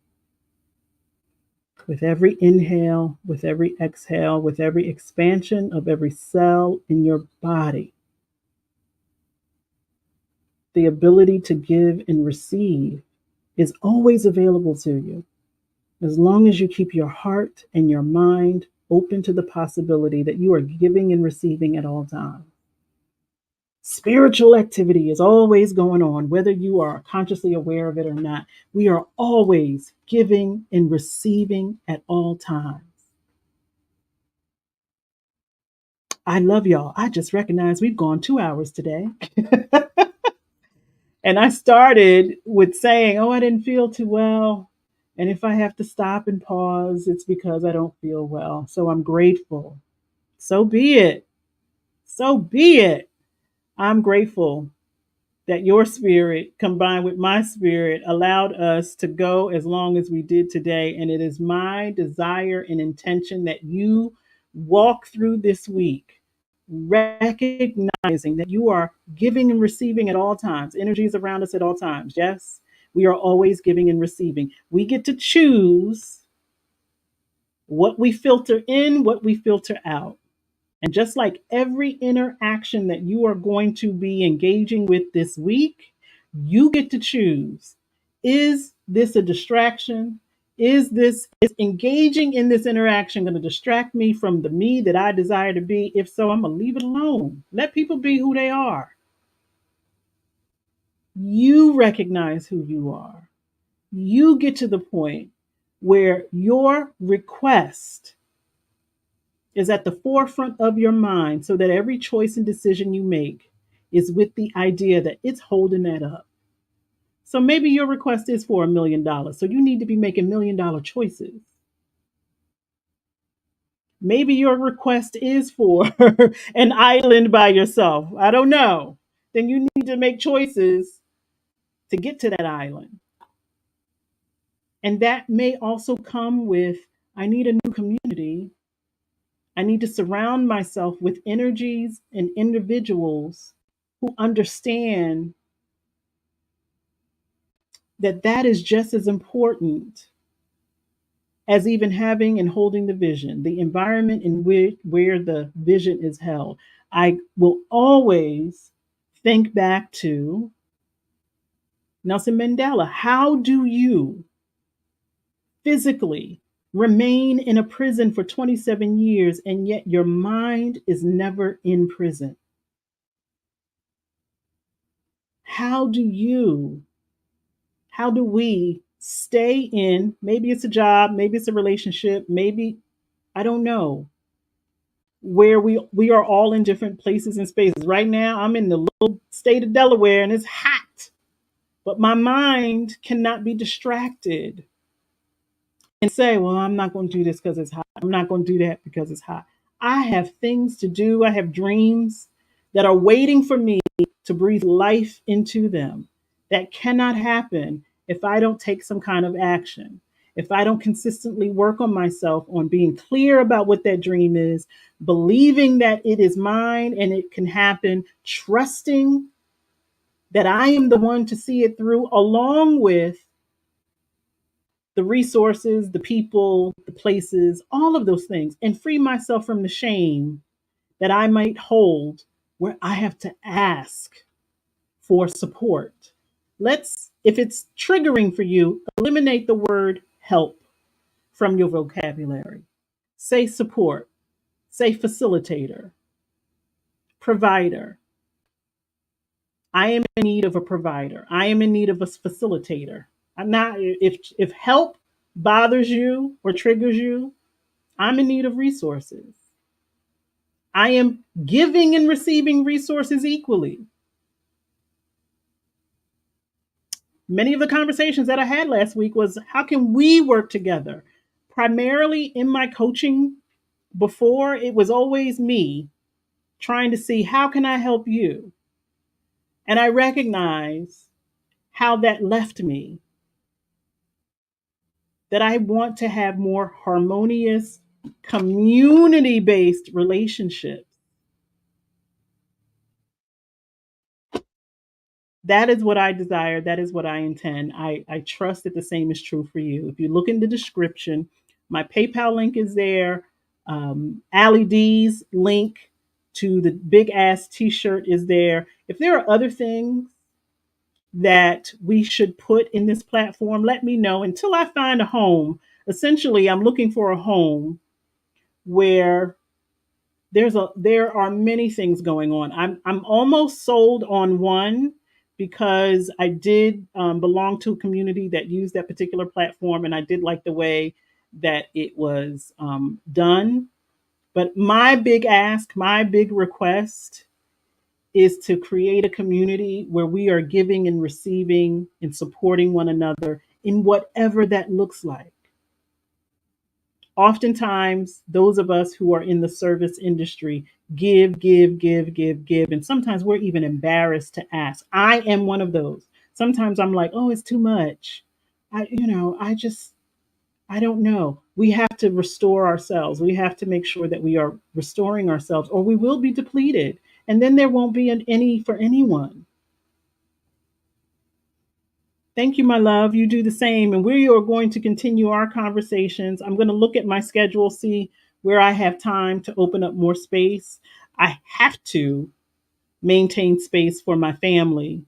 with every inhale, with every exhale, with every expansion of every cell in your body. The ability to give and receive is always available to you as long as you keep your heart and your mind open to the possibility that you are giving and receiving at all times. Spiritual activity is always going on, whether you are consciously aware of it or not. We are always giving and receiving at all times. I love y'all. I just recognized we've gone 2 hours today. And I started with saying, oh, I didn't feel too well. And if I have to stop and pause, it's because I don't feel well. So I'm grateful. So be it. So be it. I'm grateful that your spirit combined with my spirit allowed us to go as long as we did today. And it is my desire and intention that you walk through this week recognizing that you are giving and receiving at all times. Energy is around us at all times. Yes, we are always giving and receiving. We get to choose what we filter in, what we filter out. And just like every interaction that you are going to be engaging with this week, you get to choose. Is this a distraction? Is engaging in this interaction going to distract me from the me that I desire to be? If so, I'm going to leave it alone. Let people be who they are. You recognize who you are. You get to the point where your request is at the forefront of your mind so that every choice and decision you make is with the idea that it's holding that up. So maybe your request is for $1 million. So you need to be making $1 million choices. Maybe your request is for an island by yourself. I don't know. Then you need to make choices to get to that island. And that may also come with I need a new community. I need to surround myself with energies and individuals who understand that that is just as important as even having and holding the vision, the environment in which where the vision is held. I will always think back to Nelson Mandela. How do you physically remain in a prison for 27 years and yet your mind is never in prison? How do you how do we stay in, maybe it's a job, maybe it's a relationship, maybe I don't know, where we are all in different places and spaces. Right now I'm in the little state of Delaware and it's hot, but my mind cannot be distracted and say, well, I'm not going to do this because it's hot. I'm not going to do that because it's hot. I have things to do. I have dreams that are waiting for me to breathe life into them. That cannot happen if I don't take some kind of action. If I don't consistently work on myself, on being clear about what that dream is, believing that it is mine and it can happen, trusting that I am the one to see it through, along with the resources, the people, the places, all of those things, and free myself from the shame that I might hold where I have to ask for support. If it's triggering for you, eliminate the word help from your vocabulary. Say support, say facilitator, provider. I am in need of a provider. I am in need of a facilitator. I'm not, if help bothers you or triggers you, I'm in need of resources. I am giving and receiving resources equally. Many of the conversations that I had last week was how can we work together? Primarily in my coaching before, it was always me trying to see how can I help you? And I recognize how that left me, that I want to have more harmonious, community based relationships. That is what I desire. That is what I intend. I trust that the same is true for you. If you look in the description, my PayPal link is there. Ali D's link to the big ass t shirt is there. If there are other things that we should put in this platform, let me know until I find a home. Essentially, I'm looking for a home where there are many things going on. I'm almost sold on one because I did belong to a community that used that particular platform, and I did like the way that it was done. But my big ask, my big request is to create a community where we are giving and receiving and supporting one another in whatever that looks like. Oftentimes, those of us who are in the service industry give, give, give, give, give. And sometimes we're even embarrassed to ask. I am one of those. Sometimes I'm like, oh, it's too much. I just, I don't know. We have to restore ourselves. We have to make sure that we are restoring ourselves, or we will be depleted. And then there won't be any for anyone. Thank you, my love. You do the same. And we are going to continue our conversations. I'm going to look at my schedule, see where I have time to open up more space. I have to maintain space for my family.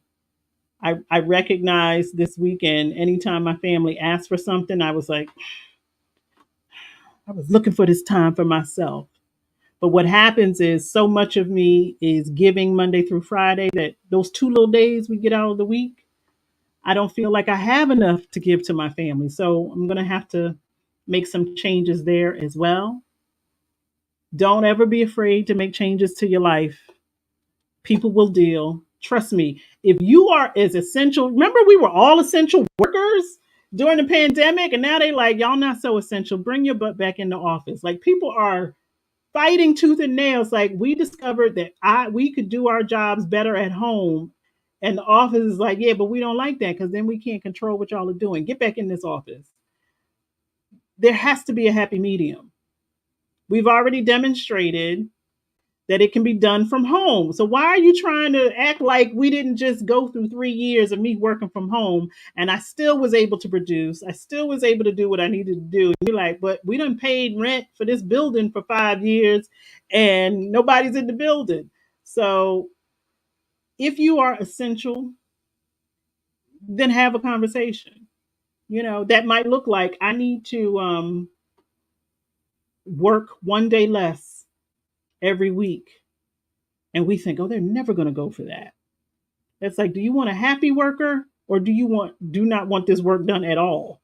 I recognize this weekend, anytime my family asked for something, I was like, I was looking for this time for myself. But what happens is so much of me is giving Monday through Friday that those 2 little days we get out of the week, I don't feel like I have enough to give to my family. So I'm going to have to make some changes there as well. Don't ever be afraid to make changes to your life. People will deal. Trust me. If you are as essential, remember we were all essential workers during the pandemic, and now they like, y'all not so essential. Bring your butt back in the office. Like people are fighting tooth and nails. Like we discovered that we could do our jobs better at home. And the office is like, yeah, but we don't like that because then we can't control what y'all are doing. Get back in this office. There has to be a happy medium. We've already demonstrated that it can be done from home. So why are you trying to act like we didn't just go through 3 years of me working from home and I still was able to produce? I still was able to do what I needed to do. And you're like, but we done paid rent for this building for 5 years and nobody's in the building. So if you are essential, then have a conversation. That might look like I need to work 1 day less every week. And we think, oh, they're never going to go for that. It's like, do you want a happy worker or do not want this work done at all?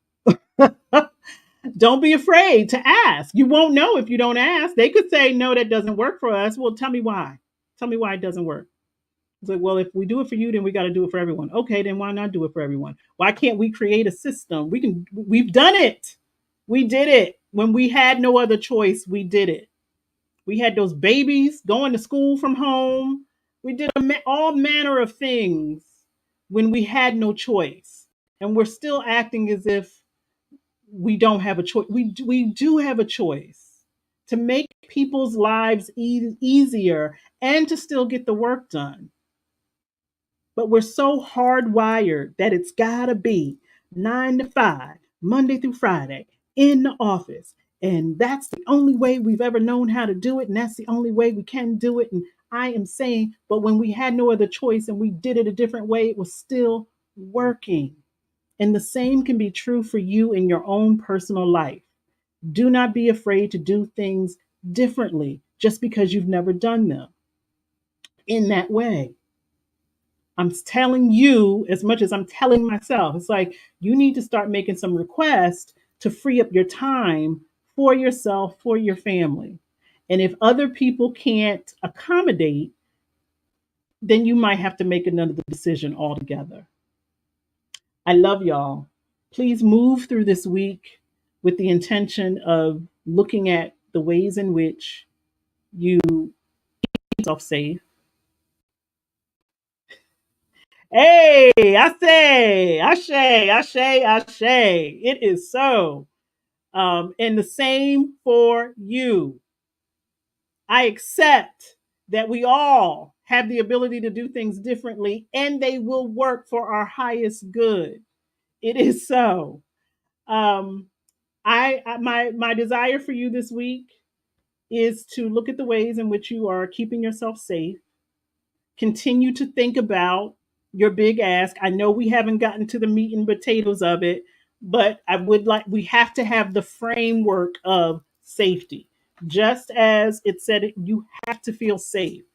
Don't be afraid to ask. You won't know if you don't ask. They could say, no, that doesn't work for us. Well, tell me why. Tell me why it doesn't work. It's like, well, if we do it for you, then we got to do it for everyone. Okay, then why not do it for everyone? Why can't we create a system? We've done it. We did it. When we had no other choice, we did it. We had those babies going to school from home. We did all manner of things when we had no choice. And we're still acting as if we don't have a choice. We do have a choice to make people's lives easier and to still get the work done. But we're so hardwired that it's got to be 9 to 5, Monday through Friday, in the office. And that's the only way we've ever known how to do it. And that's the only way we can do it. And I am saying, but when we had no other choice and we did it a different way, it was still working. And the same can be true for you in your own personal life. Do not be afraid to do things differently just because you've never done them in that way. I'm telling you as much as I'm telling myself. It's like you need to start making some requests to free up your time for yourself, for your family. And if other people can't accommodate, then you might have to make another decision altogether. I love y'all. Please move through this week with the intention of looking at the ways in which you keep yourself safe. Hey, I say, Ashe, Ashe, Ashe. It is so. And the same for you. I accept that we all have the ability to do things differently and they will work for our highest good. It is so. Um, my desire for you this week is to look at the ways in which you are keeping yourself safe. Continue to think about your big ask. I know we haven't gotten to the meat and potatoes of it, but we have to have the framework of safety. Just as it said, you have to feel safe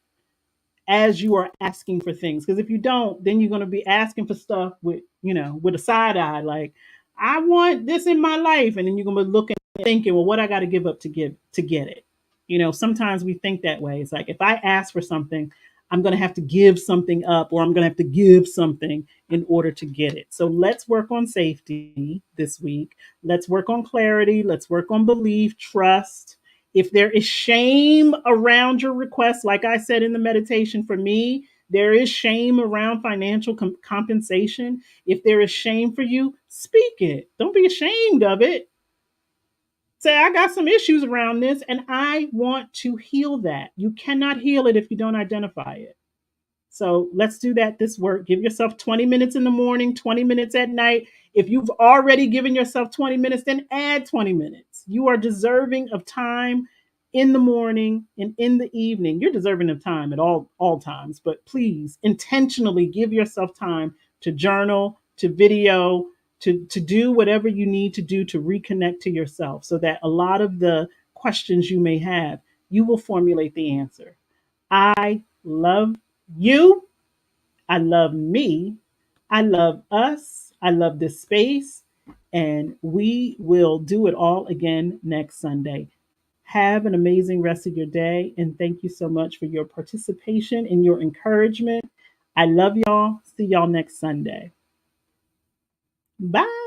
as you are asking for things. Because if you don't, then you're going to be asking for stuff with a side eye, like, I want this in my life. And then you're going to be looking and thinking, well, what I got to give up to get it. Sometimes we think that way. It's like, if I ask for something, I'm going to have to give something up or I'm going to have to give something in order to get it. So let's work on safety this week. Let's work on clarity. Let's work on belief, trust. If there is shame around your request, like I said in the meditation, for me, there is shame around financial compensation. If there is shame for you, speak it. Don't be ashamed of it. Say, I got some issues around this and I want to heal that. You cannot heal it if you don't identify it. So let's do that this work. Give yourself 20 minutes in the morning, 20 minutes at night. If you've already given yourself 20 minutes, then add 20 minutes. You are deserving of time in the morning and in the evening. You're deserving of time at all times, but please intentionally give yourself time to journal, to video, to do whatever you need to do to reconnect to yourself so that a lot of the questions you may have, you will formulate the answer. I love you. I love me. I love us. I love this space. And we will do it all again next Sunday. Have an amazing rest of your day. And thank you so much for your participation and your encouragement. I love y'all. See y'all next Sunday. Bye.